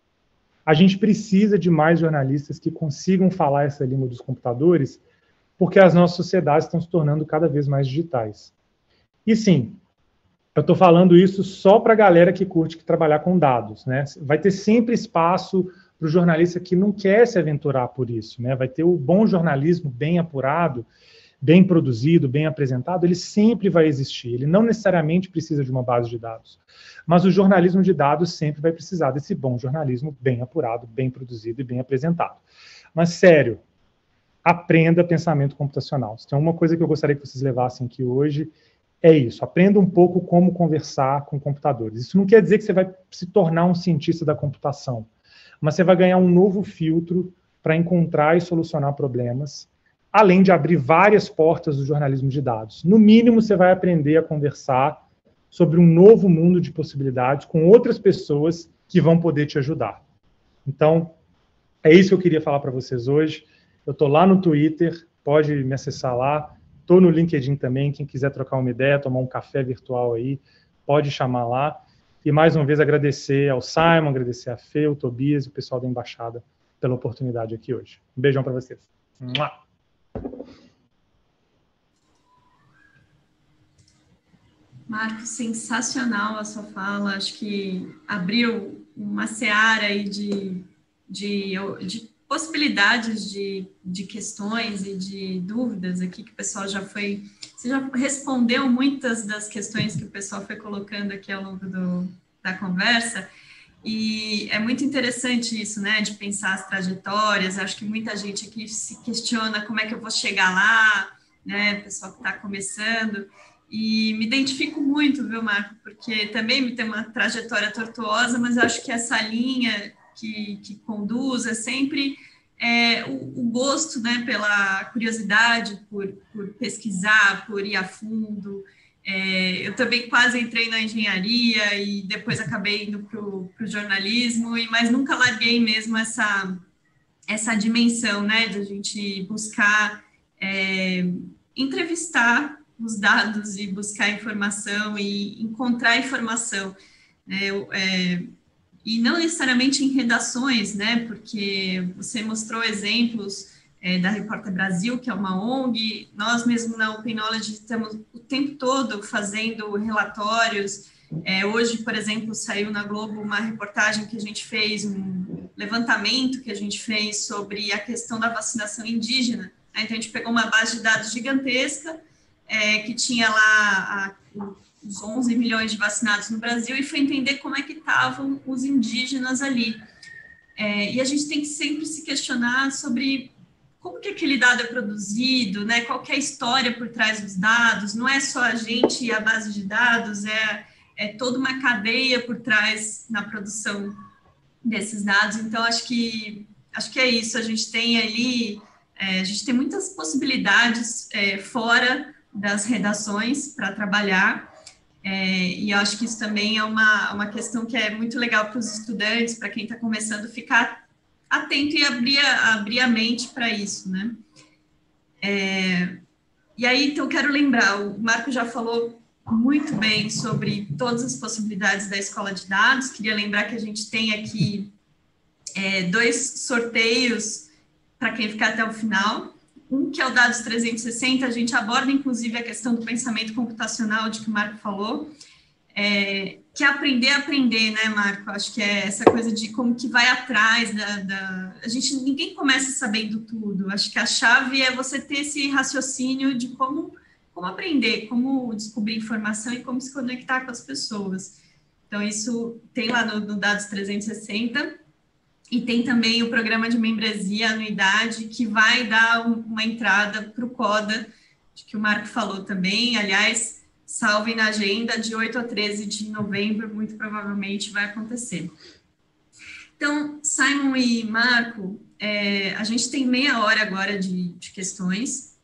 A gente precisa de mais jornalistas que consigam falar essa língua dos computadores, porque as nossas sociedades estão se tornando cada vez mais digitais. E sim, eu estou falando isso só para a galera que curte trabalhar com dados, né? Vai ter sempre espaço para o jornalista que não quer se aventurar por isso, né? Vai ter o bom jornalismo bem apurado, bem produzido, bem apresentado, ele sempre vai existir. Ele não necessariamente precisa de uma base de dados. Mas o jornalismo de dados sempre vai precisar desse bom jornalismo bem apurado, bem produzido e bem apresentado. Mas, sério, aprenda pensamento computacional. Se tem uma coisa que eu gostaria que vocês levassem aqui hoje, é isso. Aprenda um pouco como conversar com computadores. Isso não quer dizer que você vai se tornar um cientista da computação, mas você vai ganhar um novo filtro para encontrar e solucionar problemas, além de abrir várias portas do jornalismo de dados. No mínimo, você vai aprender a conversar sobre um novo mundo de possibilidades com outras pessoas que vão poder te ajudar. Então, é isso que eu queria falar para vocês hoje. Eu estou lá no Twitter, pode me acessar lá. Estou no LinkedIn também, quem quiser trocar uma ideia, tomar um café virtual aí, pode chamar lá. E mais uma vez agradecer ao Simon, agradecer a Fê, o Tobias e o pessoal da Embaixada pela oportunidade aqui hoje. Um beijão para vocês. Mua! Marco, sensacional a sua fala, acho que abriu uma seara aí de possibilidades de questões e de dúvidas aqui que o pessoal você já respondeu muitas das questões que o pessoal foi colocando aqui ao longo da conversa, e é muito interessante isso, né, de pensar as trajetórias. Acho que muita gente aqui se questiona como é que eu vou chegar lá, né, o pessoal que está começando. E me identifico muito, viu, Marco? Porque também tem uma trajetória tortuosa, mas acho que essa linha que conduz é sempre o gosto, né, pela curiosidade, por pesquisar, por ir a fundo. Eu também quase entrei na engenharia e depois acabei indo para o jornalismo, mas nunca larguei mesmo essa dimensão, né, de a gente buscar entrevistar os dados e buscar informação e encontrar informação, né? E não necessariamente em redações, né, porque você mostrou exemplos da Repórter Brasil, que é uma ONG, nós mesmo na Open Knowledge estamos o tempo todo fazendo relatórios. Hoje, por exemplo, saiu na Globo uma reportagem que a gente fez, um levantamento que a gente fez sobre a questão da vacinação indígena, né? Então, a gente pegou uma base de dados gigantesca, que tinha lá os 11 milhões de vacinados no Brasil, e foi entender como é que estavam os indígenas ali. E a gente tem que sempre se questionar sobre como que aquele dado é produzido, né? Qual que é a história por trás dos dados. Não é só a gente e a base de dados, é toda uma cadeia por trás na produção desses dados. Então, acho que é isso. A gente tem ali, a gente tem muitas possibilidades fora das redações para trabalhar, e eu acho que isso também é uma questão que é muito legal para os estudantes, para quem está começando, ficar atento e abrir a mente para isso, né? E aí, então, quero lembrar, o Marco já falou muito bem sobre todas as possibilidades da escola de dados. Queria lembrar que a gente tem aqui 2 sorteios para quem ficar até o final. Um que é o Dados 360, a gente aborda, inclusive, a questão do pensamento computacional, de que o Marco falou, que é aprender a aprender, né, Marco? Acho que é essa coisa de como que vai atrás ninguém começa sabendo tudo. Acho que a chave é você ter esse raciocínio de como aprender, como descobrir informação e como se conectar com as pessoas. Então, isso tem lá no Dados 360, e tem também o programa de membresia, anuidade, que vai dar uma entrada para o CODA, que o Marco falou também. Aliás, salvem na agenda, de 8 a 13 de novembro, muito provavelmente vai acontecer. Então, Simon e Marco, a gente tem meia hora agora de questões.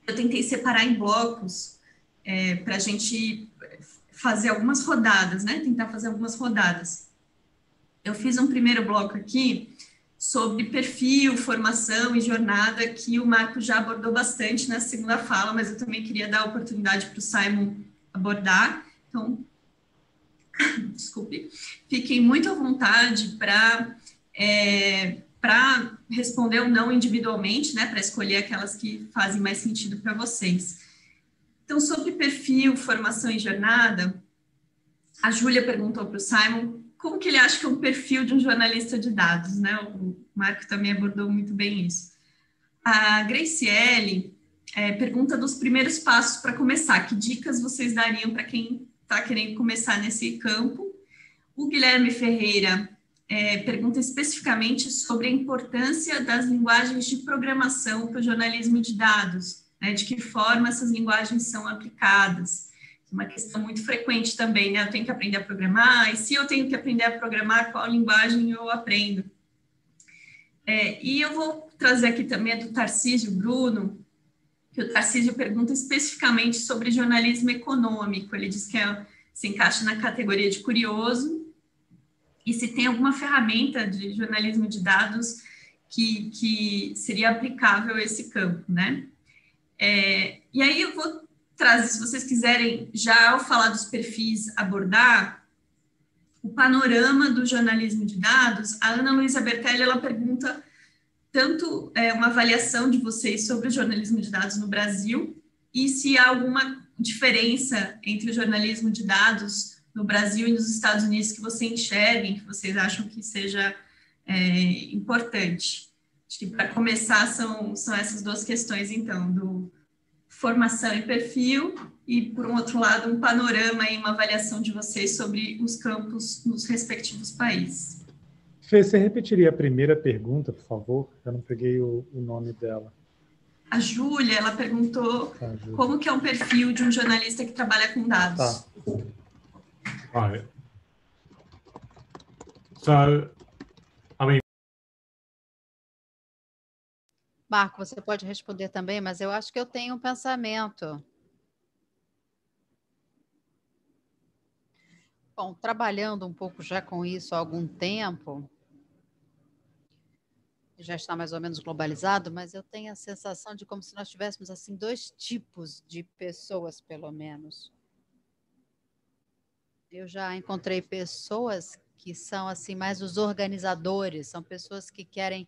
Eu tentei separar em blocos para a gente fazer algumas rodadas, né? Tentar fazer algumas rodadas. Eu fiz um primeiro bloco aqui sobre perfil, formação e jornada, que o Marco já abordou bastante na segunda fala, mas eu também queria dar a oportunidade para o Simon abordar. Então, desculpe, fiquem muito à vontade para responder ou não individualmente, né, para escolher aquelas que fazem mais sentido para vocês. Então, sobre perfil, formação e jornada, a Júlia perguntou para o Simon como que ele acha que é um perfil de um jornalista de dados, né? O Marco também abordou muito bem isso. A Graciele pergunta dos primeiros passos para começar. Que dicas vocês dariam para quem está querendo começar nesse campo? O Guilherme Ferreira pergunta especificamente sobre a importância das linguagens de programação para o jornalismo de dados, né? De que forma essas linguagens são aplicadas. Uma questão muito frequente também, né? Eu tenho que aprender a programar, e se eu tenho que aprender a programar, qual linguagem eu aprendo? E eu vou trazer aqui também a do Tarcísio Bruno, que o Tarcísio pergunta especificamente sobre jornalismo econômico. Ele diz que se encaixa na categoria de curioso, e se tem alguma ferramenta de jornalismo de dados que seria aplicável a esse campo, né? E aí eu vou trazer, se vocês quiserem, já ao falar dos perfis, abordar o panorama do jornalismo de dados. A Ana Luísa Bertelli, ela pergunta tanto uma avaliação de vocês sobre o jornalismo de dados no Brasil, e se há alguma diferença entre o jornalismo de dados no Brasil e nos Estados Unidos que você enxerguem, que vocês acham que seja importante? Acho que para começar são essas duas questões, então, do formação e perfil e, por um outro lado, um panorama e uma avaliação de vocês sobre os campos nos respectivos países. Fê, você repetiria a primeira pergunta, por favor? Eu não peguei o nome dela. A Júlia, ela perguntou como que é um perfil de um jornalista que trabalha com dados. Tá. Right. So, I mean... Marco, você pode responder também, mas eu acho que eu tenho um pensamento. Bom, trabalhando um pouco já com isso há algum tempo, já está mais ou menos globalizado, mas eu tenho a sensação de como se nós tivéssemos assim 2 tipos de pessoas, pelo menos. Eu já encontrei pessoas que são assim mais os organizadores, são pessoas que querem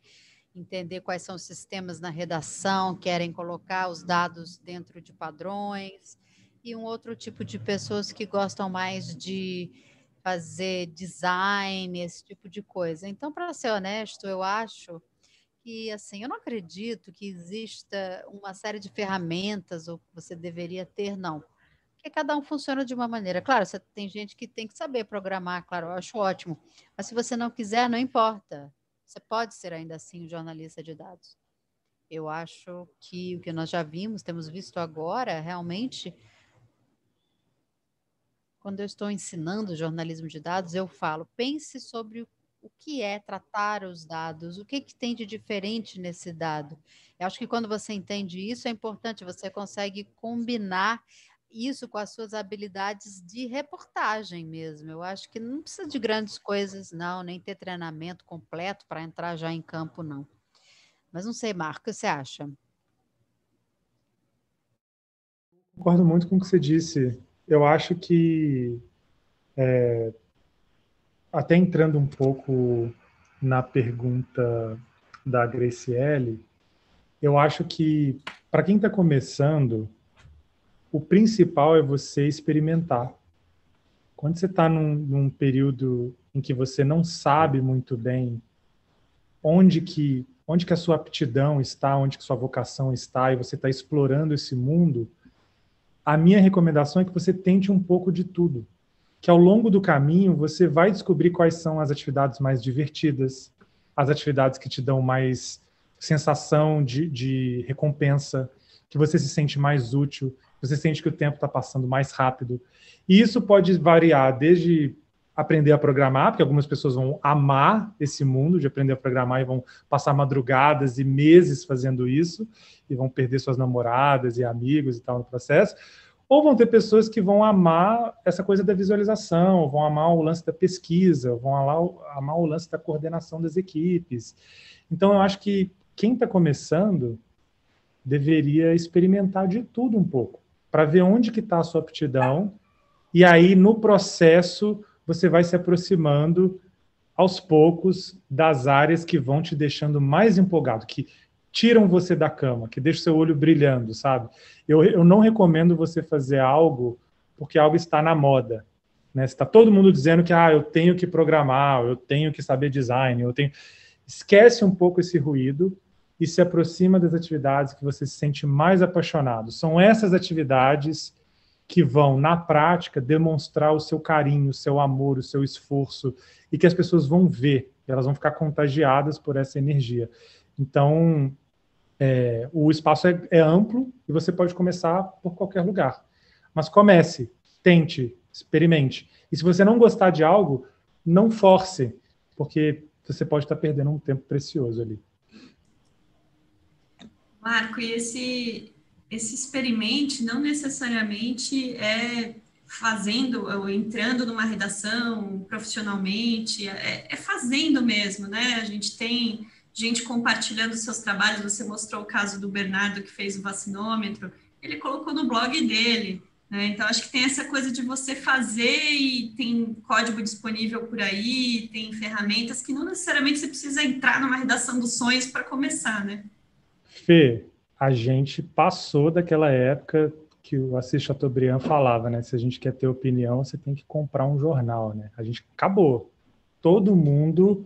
entender quais são os sistemas na redação, querem colocar os dados dentro de padrões, e um outro tipo de pessoas que gostam mais de fazer design, esse tipo de coisa. Então, para ser honesto, eu acho que, assim, eu não acredito que exista uma série de ferramentas ou que você deveria ter, não. Porque cada um funciona de uma maneira. Claro, você tem gente que tem que saber programar, claro, eu acho ótimo. Mas se você não quiser, não importa. Você pode ser ainda assim um jornalista de dados. Eu acho que o que nós já vimos, temos visto agora, realmente, quando eu estou ensinando jornalismo de dados, eu falo, pense sobre o que é tratar os dados, o que tem de diferente nesse dado. Eu acho que quando você entende isso, é importante, você consegue combinar isso com as suas habilidades de reportagem mesmo. Eu acho que não precisa de grandes coisas, não, nem ter treinamento completo para entrar já em campo, não. Mas não sei, Marco, o que você acha? Concordo muito com o que você disse. Eu acho que, até entrando um pouco na pergunta da Graciele, eu acho que, para quem está começando, o principal é você experimentar. Quando você está num período em que você não sabe muito bem onde que a sua aptidão está, onde que sua vocação está, e você está explorando esse mundo, a minha recomendação é que você tente um pouco de tudo. Que ao longo do caminho você vai descobrir quais são as atividades mais divertidas, as atividades que te dão mais sensação de recompensa, que você se sente mais útil, você sente que o tempo está passando mais rápido. E isso pode variar desde aprender a programar, porque algumas pessoas vão amar esse mundo de aprender a programar e vão passar madrugadas e meses fazendo isso, e vão perder suas namoradas e amigos e tal no processo, ou vão ter pessoas que vão amar essa coisa da visualização, vão amar o lance da pesquisa, vão amar o lance da coordenação das equipes. Então, eu acho que quem está começando deveria experimentar de tudo um pouco, para ver onde que está a sua aptidão, e aí, no processo, você vai se aproximando aos poucos das áreas que vão te deixando mais empolgado, que tiram você da cama, que deixam seu olho brilhando, sabe? Eu não recomendo você fazer algo porque algo está na moda, né? Está todo mundo dizendo que eu tenho que programar, eu tenho que saber design, Esquece um pouco esse ruído e se aproxima das atividades que você se sente mais apaixonado. São essas atividades que vão, na prática, demonstrar o seu carinho, o seu amor, o seu esforço, e que as pessoas vão ver, elas vão ficar contagiadas por essa energia. Então, o espaço é amplo e você pode começar por qualquer lugar. Mas comece, tente, experimente. E se você não gostar de algo, não force, porque você pode estar perdendo um tempo precioso ali. Marco, e esse experimente não necessariamente é fazendo ou entrando numa redação profissionalmente, é fazendo mesmo, né? A gente tem gente compartilhando seus trabalhos, você mostrou o caso do Bernardo que fez o vacinômetro, ele colocou no blog dele, né? Então acho que tem essa coisa de você fazer e tem código disponível por aí, tem ferramentas que não necessariamente você precisa entrar numa redação dos sonhos para começar, né? Fê, a gente passou daquela época que o Assis Chateaubriand falava, né? Se a gente quer ter opinião, você tem que comprar um jornal, né? A gente acabou. Todo mundo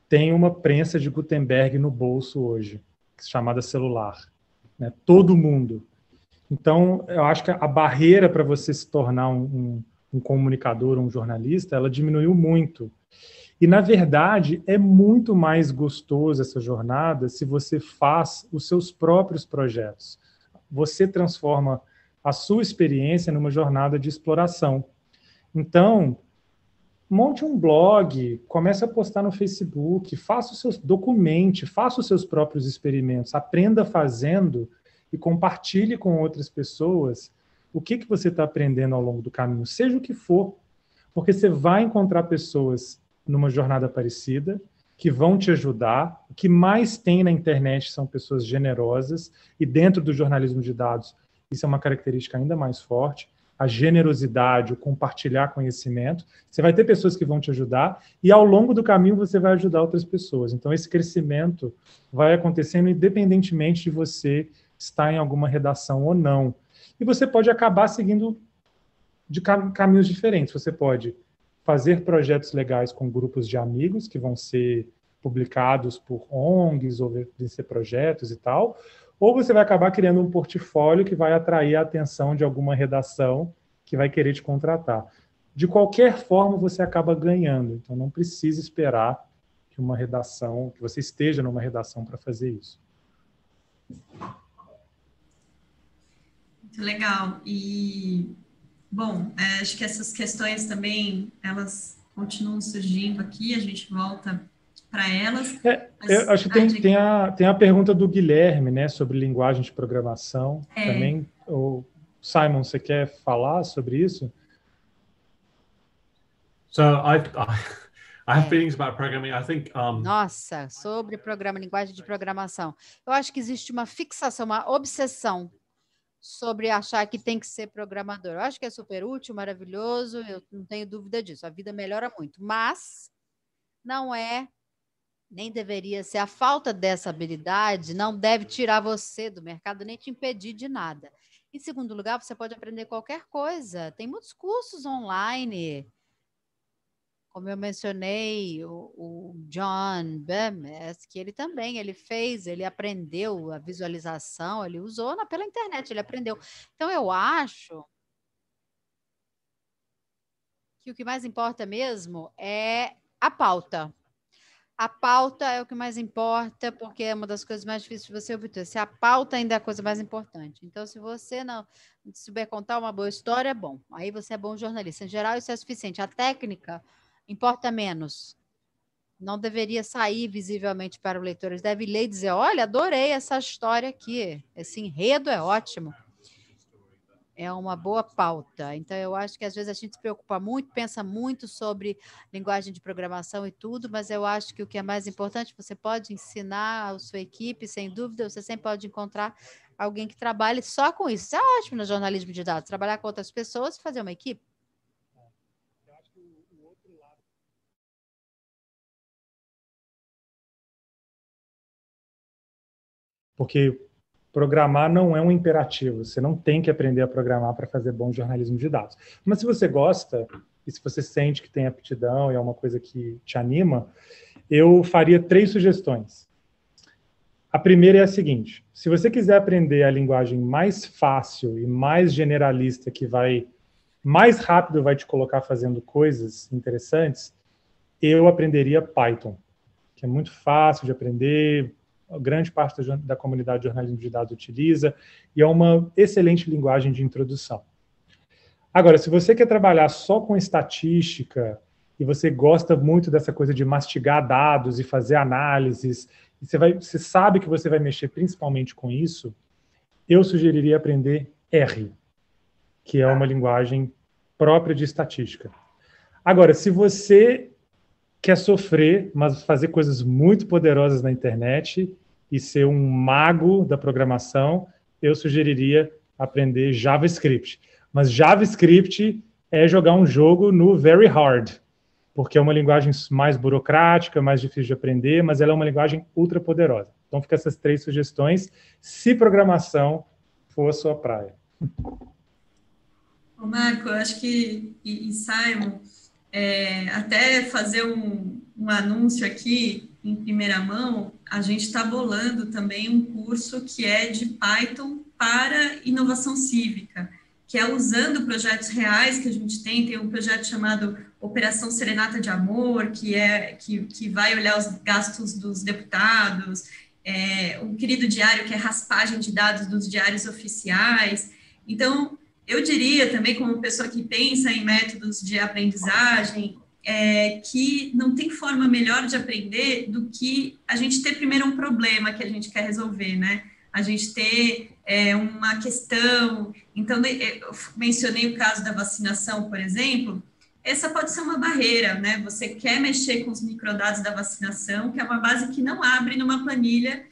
tem uma prensa de Gutenberg no bolso hoje, chamada celular, né? Todo mundo. Então, eu acho que a barreira para você se tornar um comunicador, um jornalista, ela diminuiu muito. E, na verdade, é muito mais gostoso essa jornada se você faz os seus próprios projetos. Você transforma a sua experiência numa jornada de exploração. Então, monte um blog, comece a postar no Facebook, documente, faça os seus próprios experimentos, aprenda fazendo e compartilhe com outras pessoas o que você está aprendendo ao longo do caminho, seja o que for, porque você vai encontrar pessoas numa jornada parecida, que vão te ajudar. O que mais tem na internet são pessoas generosas, e dentro do jornalismo de dados, isso é uma característica ainda mais forte, a generosidade, o compartilhar conhecimento. Você vai ter pessoas que vão te ajudar, e ao longo do caminho você vai ajudar outras pessoas. Então, esse crescimento vai acontecendo independentemente de você estar em alguma redação ou não. E você pode acabar seguindo de caminhos diferentes. Você pode fazer projetos legais com grupos de amigos, que vão ser publicados por ONGs ou vencer projetos e tal, ou você vai acabar criando um portfólio que vai atrair a atenção de alguma redação que vai querer te contratar. De qualquer forma, você acaba ganhando. Então, não precisa esperar que você esteja numa redação para fazer isso. Muito legal. E, bom, acho que essas questões também, elas continuam surgindo aqui, a gente volta para elas. Eu acho que tem a pergunta do Guilherme, né, sobre linguagem de programação. Também. O Simon, você quer falar sobre isso? So I have feelings about programming. I think Nossa, sobre linguagem de programação. Eu acho que existe uma fixação, uma obsessão sobre achar que tem que ser programador. Eu acho que é super útil, maravilhoso, eu não tenho dúvida disso. A vida melhora muito, mas não é, nem deveria ser. A falta dessa habilidade não deve tirar você do mercado, nem te impedir de nada. Em segundo lugar, você pode aprender qualquer coisa. Tem muitos cursos online. Como eu mencionei, o John Bemes, que ele aprendeu a visualização, ele usou pela internet, ele aprendeu. Então, eu acho que o que mais importa mesmo é a pauta. A pauta é o que mais importa, porque é uma das coisas mais difíceis de você obter. Se a pauta ainda é a coisa mais importante. Então, se você não souber contar uma boa história, bom. Aí você é bom jornalista. Em geral, isso é suficiente. A técnica importa menos. Não deveria sair visivelmente para o leitor. Eles devem ler e dizer, olha, adorei essa história aqui. Esse enredo é ótimo. É uma boa pauta. Então, eu acho que às vezes a gente se preocupa muito, pensa muito sobre linguagem de programação e tudo, mas eu acho que o que é mais importante, você pode ensinar a sua equipe, sem dúvida, você sempre pode encontrar alguém que trabalhe só com isso. Isso é ótimo no jornalismo de dados, trabalhar com outras pessoas e fazer uma equipe. Porque programar não é um imperativo. Você não tem que aprender a programar para fazer bom jornalismo de dados. Mas se você gosta, e se você sente que tem aptidão e é uma coisa que te anima, eu faria 3 sugestões. A primeira é a seguinte: se você quiser aprender a linguagem mais fácil e mais generalista, que mais rápido vai te colocar fazendo coisas interessantes, eu aprenderia Python, que é muito fácil de aprender, grande parte da comunidade de jornalismo de dados utiliza, e é uma excelente linguagem de introdução. Agora, se você quer trabalhar só com estatística, e você gosta muito dessa coisa de mastigar dados e fazer análises, e você sabe que você vai mexer principalmente com isso, eu sugeriria aprender R, que é uma linguagem própria de estatística. Agora, se você quer sofrer, mas fazer coisas muito poderosas na internet e ser um mago da programação, eu sugeriria aprender JavaScript. Mas JavaScript é jogar um jogo no very hard, porque é uma linguagem mais burocrática, mais difícil de aprender, mas ela é uma linguagem ultra poderosa. Então, fica essas 3 sugestões, se programação for a sua praia. Marco, eu acho que, e Simon, até fazer um anúncio aqui em primeira mão, a gente está bolando também um curso que é de Python para inovação cívica, que é usando projetos reais que a gente tem um projeto chamado Operação Serenata de Amor, que vai olhar os gastos dos deputados, um querido diário que é raspagem de dados dos diários oficiais. Então, eu diria também, como pessoa que pensa em métodos de aprendizagem, que não tem forma melhor de aprender do que a gente ter primeiro um problema que a gente quer resolver, né? A gente ter uma questão. Então, eu mencionei o caso da vacinação, por exemplo. Essa pode ser uma barreira, né? Você quer mexer com os microdados da vacinação, que é uma base que não abre numa planilha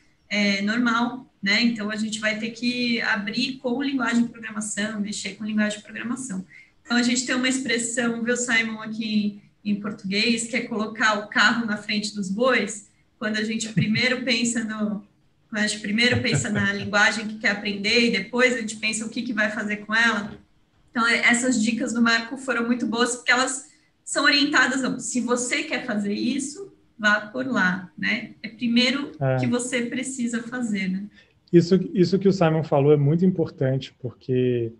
normal, né? Então, a gente vai ter que abrir com linguagem de programação, mexer com linguagem de programação. Então, a gente tem uma expressão, viu, Simon, aqui em português, que é colocar o carro na frente dos bois, quando a gente primeiro pensa na linguagem que quer aprender e depois a gente pensa o que vai fazer com ela. Então, essas dicas do Marco foram muito boas, porque elas são orientadas, se você quer fazer isso, vá por lá, né? É primeiro que você precisa fazer, né? Isso que o Simon falou é muito importante, porque,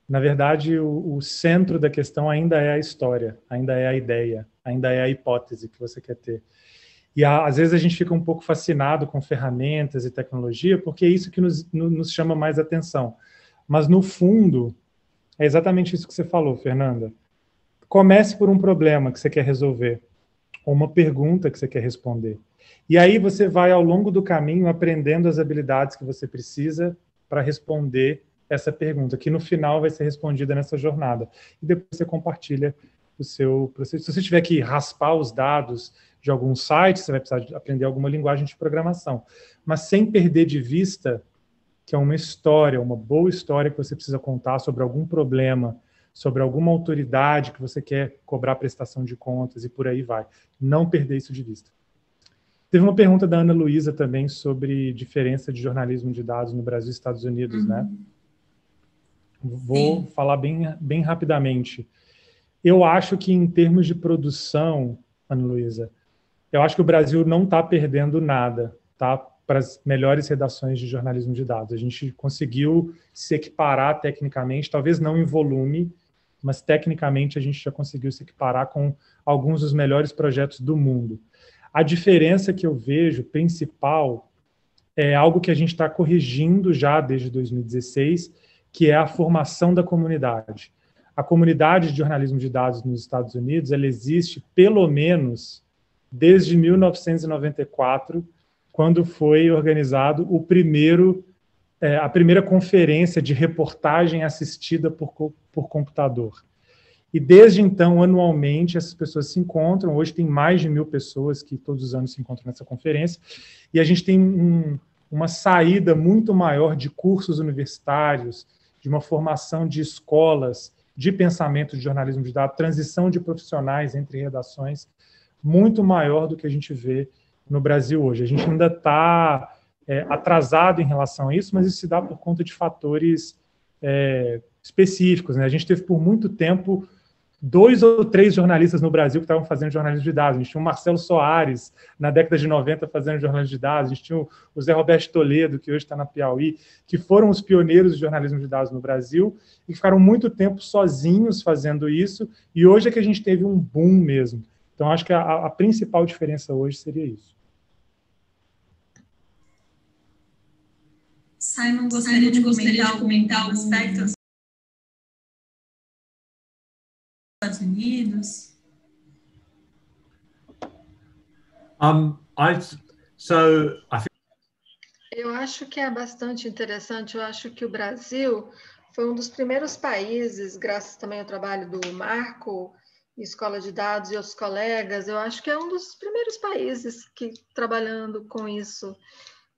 na verdade, o centro da questão ainda é a história, ainda é a ideia, ainda é a hipótese que você quer ter. E, às vezes, a gente fica um pouco fascinado com ferramentas e tecnologia, porque é isso que nos chama mais atenção. Mas, no fundo, é exatamente isso que você falou, Fernanda. Comece por um problema que você quer resolver, ou uma pergunta que você quer responder. E aí você vai, ao longo do caminho, aprendendo as habilidades que você precisa para responder essa pergunta, que no final vai ser respondida nessa jornada. E depois você compartilha o seu processo. Se você tiver que raspar os dados de algum site, você vai precisar aprender alguma linguagem de programação. Mas sem perder de vista que é uma história, uma boa história que você precisa contar sobre algum problema, sobre alguma autoridade que você quer cobrar prestação de contas e por aí vai. Não perder isso de vista. Teve uma pergunta da Ana Luísa também sobre diferença de jornalismo de dados no Brasil e Estados Unidos, né? Vou falar bem rapidamente. Eu acho que em termos de produção, Ana Luísa, eu acho que o Brasil não está perdendo nada, tá? Para as melhores redações de jornalismo de dados. A gente conseguiu se equiparar tecnicamente, talvez não em volume, mas tecnicamente a gente já conseguiu se equiparar com alguns dos melhores projetos do mundo. A diferença que eu vejo, principal, é algo que a gente está corrigindo já desde 2016, que é a formação da comunidade. A comunidade de jornalismo de dados nos Estados Unidos, ela existe pelo menos desde 1994, quando foi organizado a primeira conferência de reportagem assistida por computador. E desde então, anualmente, essas pessoas se encontram. Hoje tem mais de 1.000 pessoas que todos os anos se encontram nessa conferência. E a gente tem uma saída muito maior de cursos universitários, de uma formação de escolas, de pensamento de jornalismo de dados, transição de profissionais entre redações, muito maior do que a gente vê no Brasil hoje. A gente ainda está atrasado em relação a isso, mas isso se dá por conta de fatores específicos, né? A gente teve por muito tempo 2 ou 3 jornalistas no Brasil que estavam fazendo jornalismo de dados. A gente tinha o Marcelo Soares, na década de 90, fazendo jornalismo de dados. A gente tinha o Zé Roberto Toledo, que hoje está na Piauí, que foram os pioneiros de jornalismo de dados no Brasil e ficaram muito tempo sozinhos fazendo isso. E hoje é que a gente teve um boom mesmo. Então, acho que a principal diferença hoje seria isso. Simon, gostaria de comentar algum aspecto dos Estados Unidos? Eu acho que é bastante interessante. Eu acho que o Brasil foi um dos primeiros países, graças também ao trabalho do Marco, Escola de Dados e outros colegas, eu acho que é um dos primeiros países que trabalhando com isso.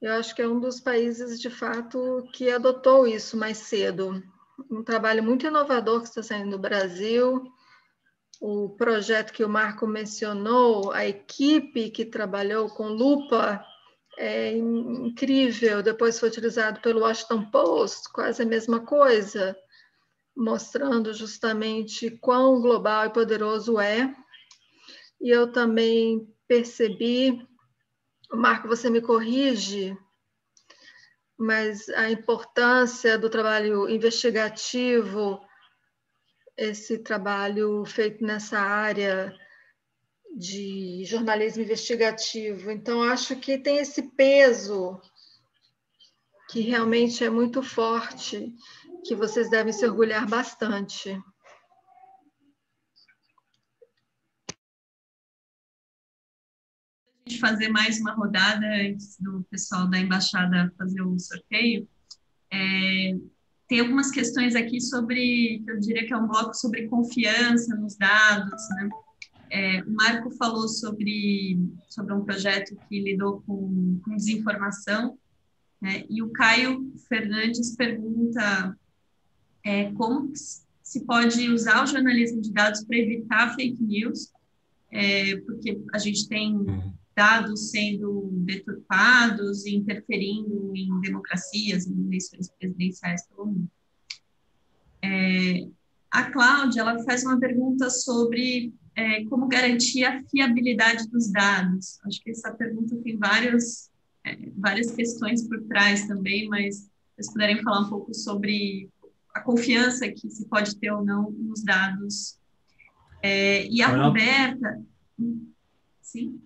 Eu acho que é um dos países, de fato, que adotou isso mais cedo. Um trabalho muito inovador que está saindo do Brasil. O projeto que o Marco mencionou, a equipe que trabalhou com lupa, é incrível. Depois foi utilizado pelo Washington Post, quase a mesma coisa. mostrando justamente quão global e poderoso é. E eu também percebi, Marco, você me corrige, mas a importância do trabalho investigativo, esse trabalho feito nessa área de jornalismo investigativo. Então, acho que tem esse peso que realmente é muito forte, que vocês devem se orgulhar bastante. A gente fazer mais uma rodada antes do pessoal da embaixada fazer o sorteio. Tem algumas questões aqui sobre, eu diria que é um bloco sobre confiança nos dados, né? O Marco falou sobre um projeto que lidou com desinformação, né? E o Caio Fernandes pergunta como se pode usar o jornalismo de dados para evitar fake news, porque a gente tem dados sendo deturpados e interferindo em democracias, em eleições presidenciais pelo mundo. A Cláudia, ela faz uma pergunta sobre como garantir a fiabilidade dos dados. Acho que essa pergunta tem várias questões por trás também, mas se vocês puderem falar um pouco sobre a confiança que se pode ter ou não nos dados. E a Roberta... Sim?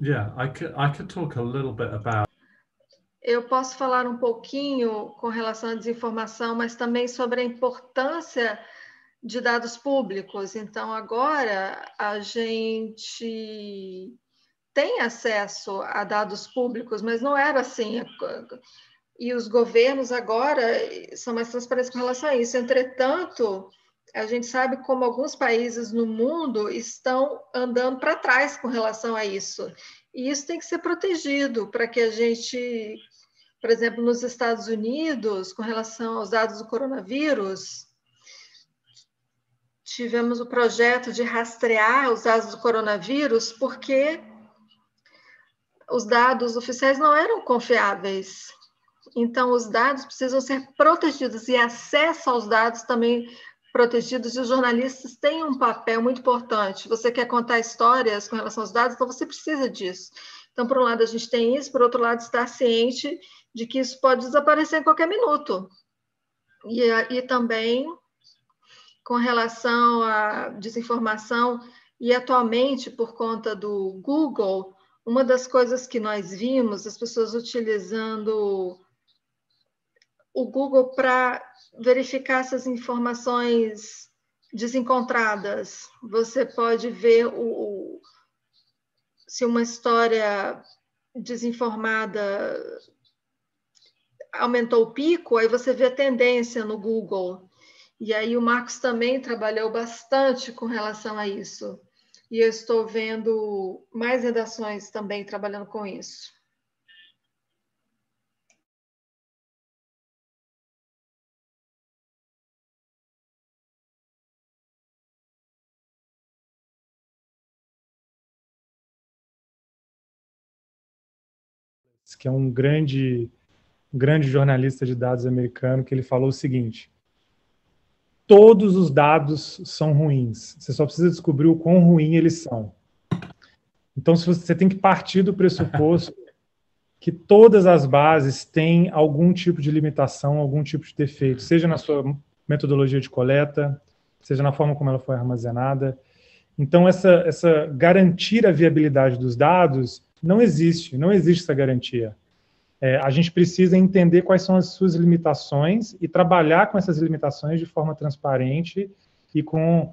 Yeah, I could talk a little bit about... Eu posso falar um pouquinho com relação à desinformação, mas também sobre a importância de dados públicos. Então, agora, a gente tem acesso a dados públicos, mas não era assim. E os governos agora são mais transparentes com relação a isso. Entretanto, a gente sabe como alguns países no mundo estão andando para trás com relação a isso. E isso tem que ser protegido para que a gente, por exemplo, nos Estados Unidos, com relação aos dados do coronavírus, tivemos o projeto de rastrear os dados do coronavírus porque os dados oficiais não eram confiáveis. Então, os dados precisam ser protegidos e acesso aos dados também protegidos, e os jornalistas têm um papel muito importante. Você quer contar histórias com relação aos dados, então você precisa disso. Então, por um lado, a gente tem isso, por outro lado, estar ciente de que isso pode desaparecer em qualquer minuto. E também, com relação à desinformação, e atualmente, por conta do Google, uma das coisas que nós vimos, as pessoas utilizando o Google para verificar essas informações desencontradas. Você pode ver se uma história desinformada aumentou o pico, aí você vê a tendência no Google. E aí o Marcos também trabalhou bastante com relação a isso. E eu estou vendo mais redações também trabalhando com isso. Que é um grande jornalista de dados americano, que ele falou o seguinte: todos os dados são ruins, você só precisa descobrir o quão ruim eles são. Então, você tem que partir do pressuposto que todas as bases têm algum tipo de limitação, algum tipo de defeito, seja na sua metodologia de coleta, seja na forma como ela foi armazenada. Então, essa garantir a viabilidade dos dados não existe essa garantia. A gente precisa entender quais são as suas limitações e trabalhar com essas limitações de forma transparente e com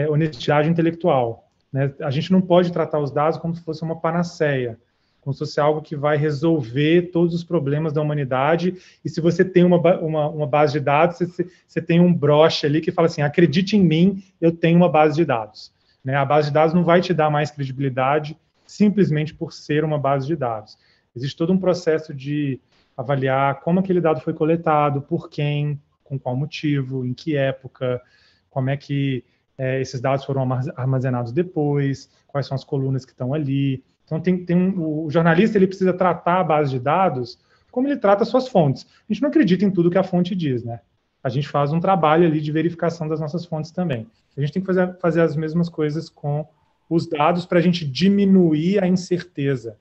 honestidade intelectual, né? A gente não pode tratar os dados como se fosse uma panaceia, como se fosse algo que vai resolver todos os problemas da humanidade, e se você tem uma base de dados, você tem um broche ali que fala assim: acredite em mim, eu tenho uma base de dados, né? A base de dados não vai te dar mais credibilidade simplesmente por ser uma base de dados. Existe todo um processo de avaliar como aquele dado foi coletado, por quem, com qual motivo, em que época, como é que esses dados foram armazenados depois, quais são as colunas que estão ali. Então, o jornalista ele precisa tratar a base de dados como ele trata as suas fontes. A gente não acredita em tudo que a fonte diz, né? a gente faz um trabalho ali de verificação das nossas fontes também. A gente tem que fazer as mesmas coisas com os dados para a gente diminuir a incerteza,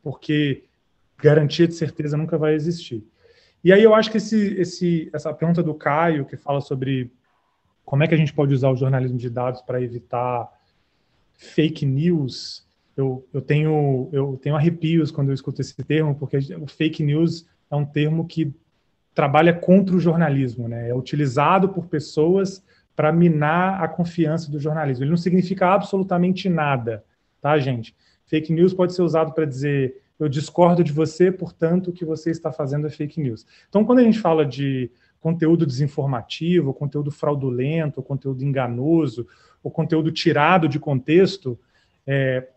porque garantia de certeza nunca vai existir. E aí eu acho que essa pergunta do Caio, que fala sobre como é que a gente pode usar o jornalismo de dados para evitar fake news, eu tenho arrepios quando eu escuto esse termo, porque o fake news é um termo que trabalha contra o jornalismo, né? É utilizado por pessoas para minar a confiança do jornalismo. Ele não significa absolutamente nada, tá, gente? Fake news pode ser usado para dizer eu discordo de você, portanto, o que você está fazendo é fake news. Então, quando a gente fala de conteúdo desinformativo, conteúdo fraudulento, conteúdo enganoso, ou conteúdo tirado de contexto,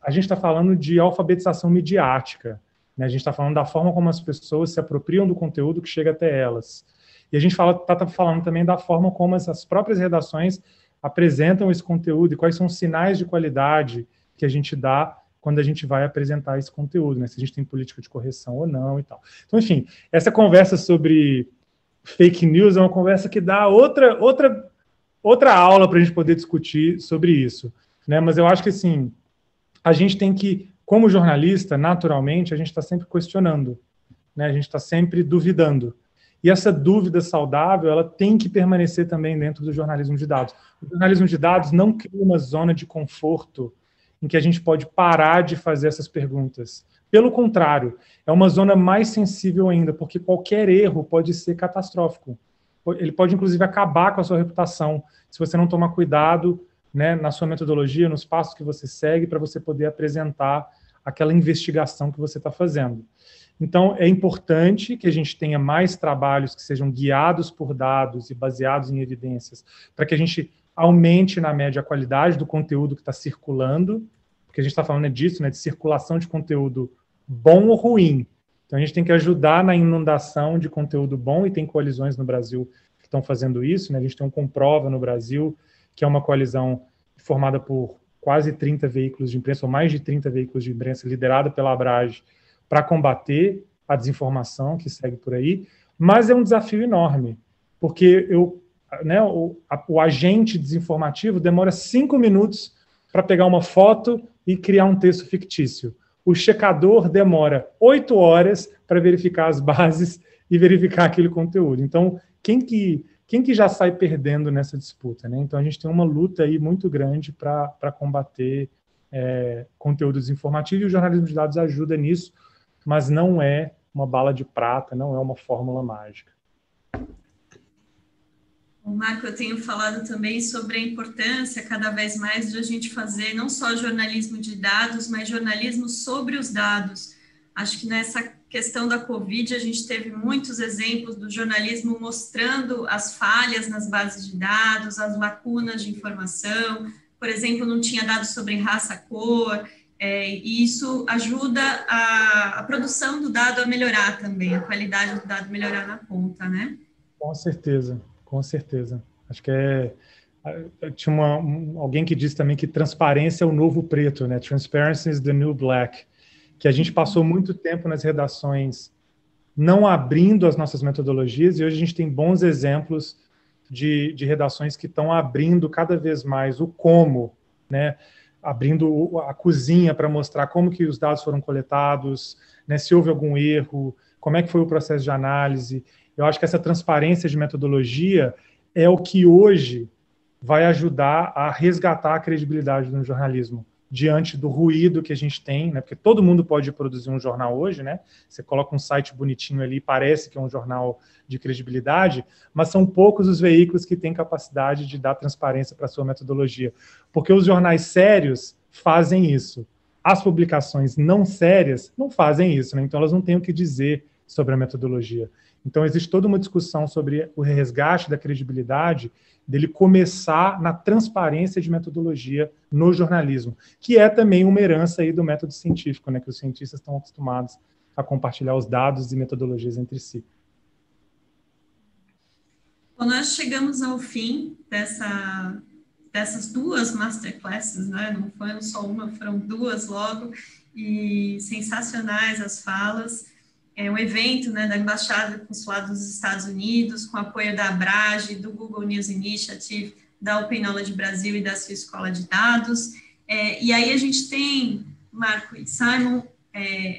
a gente está falando de alfabetização midiática, né? A gente está falando da forma como as pessoas se apropriam do conteúdo que chega até elas. E a gente está falando também da forma como as próprias redações apresentam esse conteúdo e quais são os sinais de qualidade que a gente dá quando a gente vai apresentar esse conteúdo, né? Se a gente tem política de correção ou não e tal. Então, enfim, essa conversa sobre fake news é uma conversa que dá outra aula para a gente poder discutir sobre isso, né? Mas eu acho que, assim, a gente tem que, como jornalista, naturalmente, a gente está sempre questionando, né? A gente está sempre duvidando. E essa dúvida saudável, ela tem que permanecer também dentro do jornalismo de dados. O jornalismo de dados não cria uma zona de conforto em que a gente pode parar de fazer essas perguntas. Pelo contrário, é uma zona mais sensível ainda, porque qualquer erro pode ser catastrófico. Ele pode, inclusive, acabar com a sua reputação, se você não tomar cuidado, né, na sua metodologia, nos passos que você segue, para você poder apresentar aquela investigação que você está fazendo. Então, é importante que a gente tenha mais trabalhos que sejam guiados por dados e baseados em evidências, para que a gente aumente, na média, a qualidade do conteúdo que está circulando, porque a gente está falando disso, né, de circulação de conteúdo bom ou ruim. Então, a gente tem que ajudar na inundação de conteúdo bom, e tem coalizões no Brasil que estão fazendo isso, né? A gente tem um Comprova no Brasil, que é uma coalizão formada por quase 30 veículos de imprensa, ou mais de 30 veículos de imprensa, liderada pela Abrage, para combater a desinformação que segue por aí, mas é um desafio enorme, porque o agente desinformativo demora 5 minutos para pegar uma foto e criar um texto fictício. O checador demora 8 horas para verificar as bases e verificar aquele conteúdo. Então, quem que já sai perdendo nessa disputa, né? Então, a gente tem uma luta aí muito grande para combater conteúdo desinformativo, e o jornalismo de dados ajuda nisso, mas não é uma bala de prata, não é uma fórmula mágica. Marco, eu tenho falado também sobre a importância, cada vez mais, de a gente fazer não só jornalismo de dados, mas jornalismo sobre os dados. Acho que nessa questão da Covid, a gente teve muitos exemplos do jornalismo mostrando as falhas nas bases de dados, as lacunas de informação. Por exemplo, não tinha dados sobre raça, cor, e isso ajuda a produção do dado a melhorar também, a qualidade do dado melhorar na ponta, né? Com certeza. Com certeza. Acho que tinha alguém que disse também que transparência é o novo preto, né? Transparency is the new black. Que a gente passou muito tempo nas redações não abrindo as nossas metodologias, e hoje a gente tem bons exemplos de redações que estão abrindo cada vez mais o como, né? Abrindo a cozinha para mostrar como que os dados foram coletados, né? Se houve algum erro, como é que foi o processo de análise. Eu acho que essa transparência de metodologia é o que hoje vai ajudar a resgatar a credibilidade do jornalismo diante do ruído que a gente tem, né? Porque todo mundo pode produzir um jornal hoje, né? Você coloca um site bonitinho ali, parece que é um jornal de credibilidade, mas são poucos os veículos que têm capacidade de dar transparência para a sua metodologia. Porque os jornais sérios fazem isso. As publicações não sérias não fazem isso, né? Então elas não têm o que dizer sobre a metodologia. Então, existe toda uma discussão sobre o resgate da credibilidade, dele começar na transparência de metodologia no jornalismo, que é também uma herança aí do método científico, né, que os cientistas estão acostumados a compartilhar os dados e metodologias entre si. Bom, nós chegamos ao fim dessas 2 masterclasses, né? Não foi só uma, foram 2 logo, e sensacionais as falas. um evento, né, da Embaixada do Consulado dos Estados Unidos, com apoio da Abrage, do Google News Initiative, da Open Knowledge Brasil e da sua escola de dados. E aí a gente tem, Marco e Simon,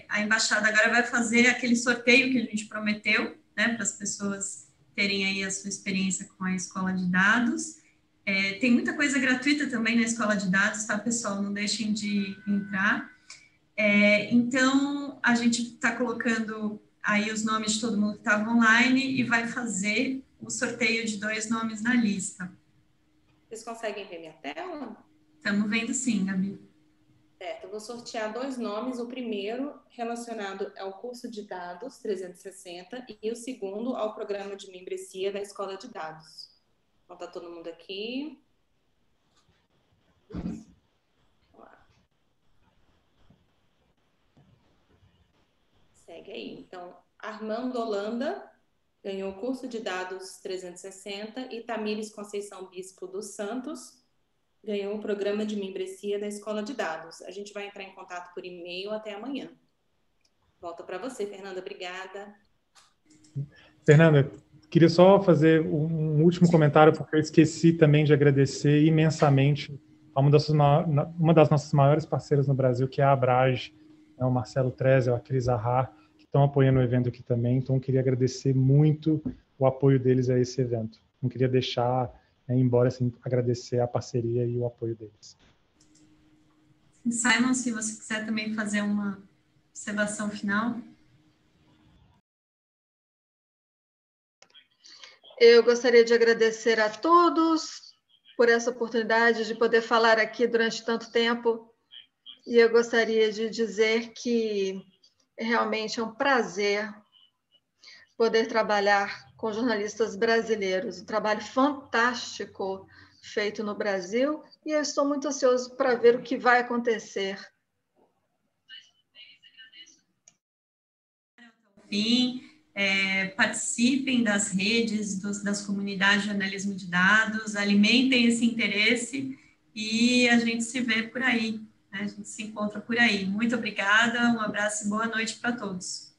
a Embaixada agora vai fazer aquele sorteio que a gente prometeu, né, para as pessoas terem aí a sua experiência com a escola de dados. Tem muita coisa gratuita também na escola de dados, tá, pessoal? Não deixem de entrar. Então, a gente está colocando aí os nomes de todo mundo que estava online e vai fazer o sorteio de 2 nomes na lista. Vocês conseguem ver minha tela? Estamos vendo sim, Gabi. Certo, eu vou sortear 2 nomes. O primeiro relacionado ao curso de dados 360 e o segundo ao programa de membresia da escola de dados. Então, tá todo mundo aqui. Vamos lá. Segue aí. Então, Armando Holanda ganhou o curso de dados 360 e Tamires Conceição Bispo dos Santos ganhou o programa de membresia da escola de dados. A gente vai entrar em contato por e-mail até amanhã. Volto para você, Fernanda. Obrigada. Fernanda, queria só fazer um último comentário, porque eu esqueci também de agradecer imensamente a uma das nossas maiores parceiras no Brasil, que é a Abrage, né, o Marcelo Trezel, a Cris Arrar, que estão apoiando o evento aqui também. Então, eu queria agradecer muito o apoio deles a esse evento. Não queria deixar embora, assim, agradecer a parceria e o apoio deles. Simon, se você quiser também fazer uma observação final. Eu gostaria de agradecer a todos por essa oportunidade de poder falar aqui durante tanto tempo. E eu gostaria de dizer que realmente é um prazer poder trabalhar com jornalistas brasileiros, um trabalho fantástico feito no Brasil, e eu estou muito ansioso para ver o que vai acontecer. Fim, participem das redes, das comunidades de jornalismo de dados, alimentem esse interesse e a gente se vê por aí, né? A gente se encontra por aí. Muito obrigada, um abraço e boa noite para todos.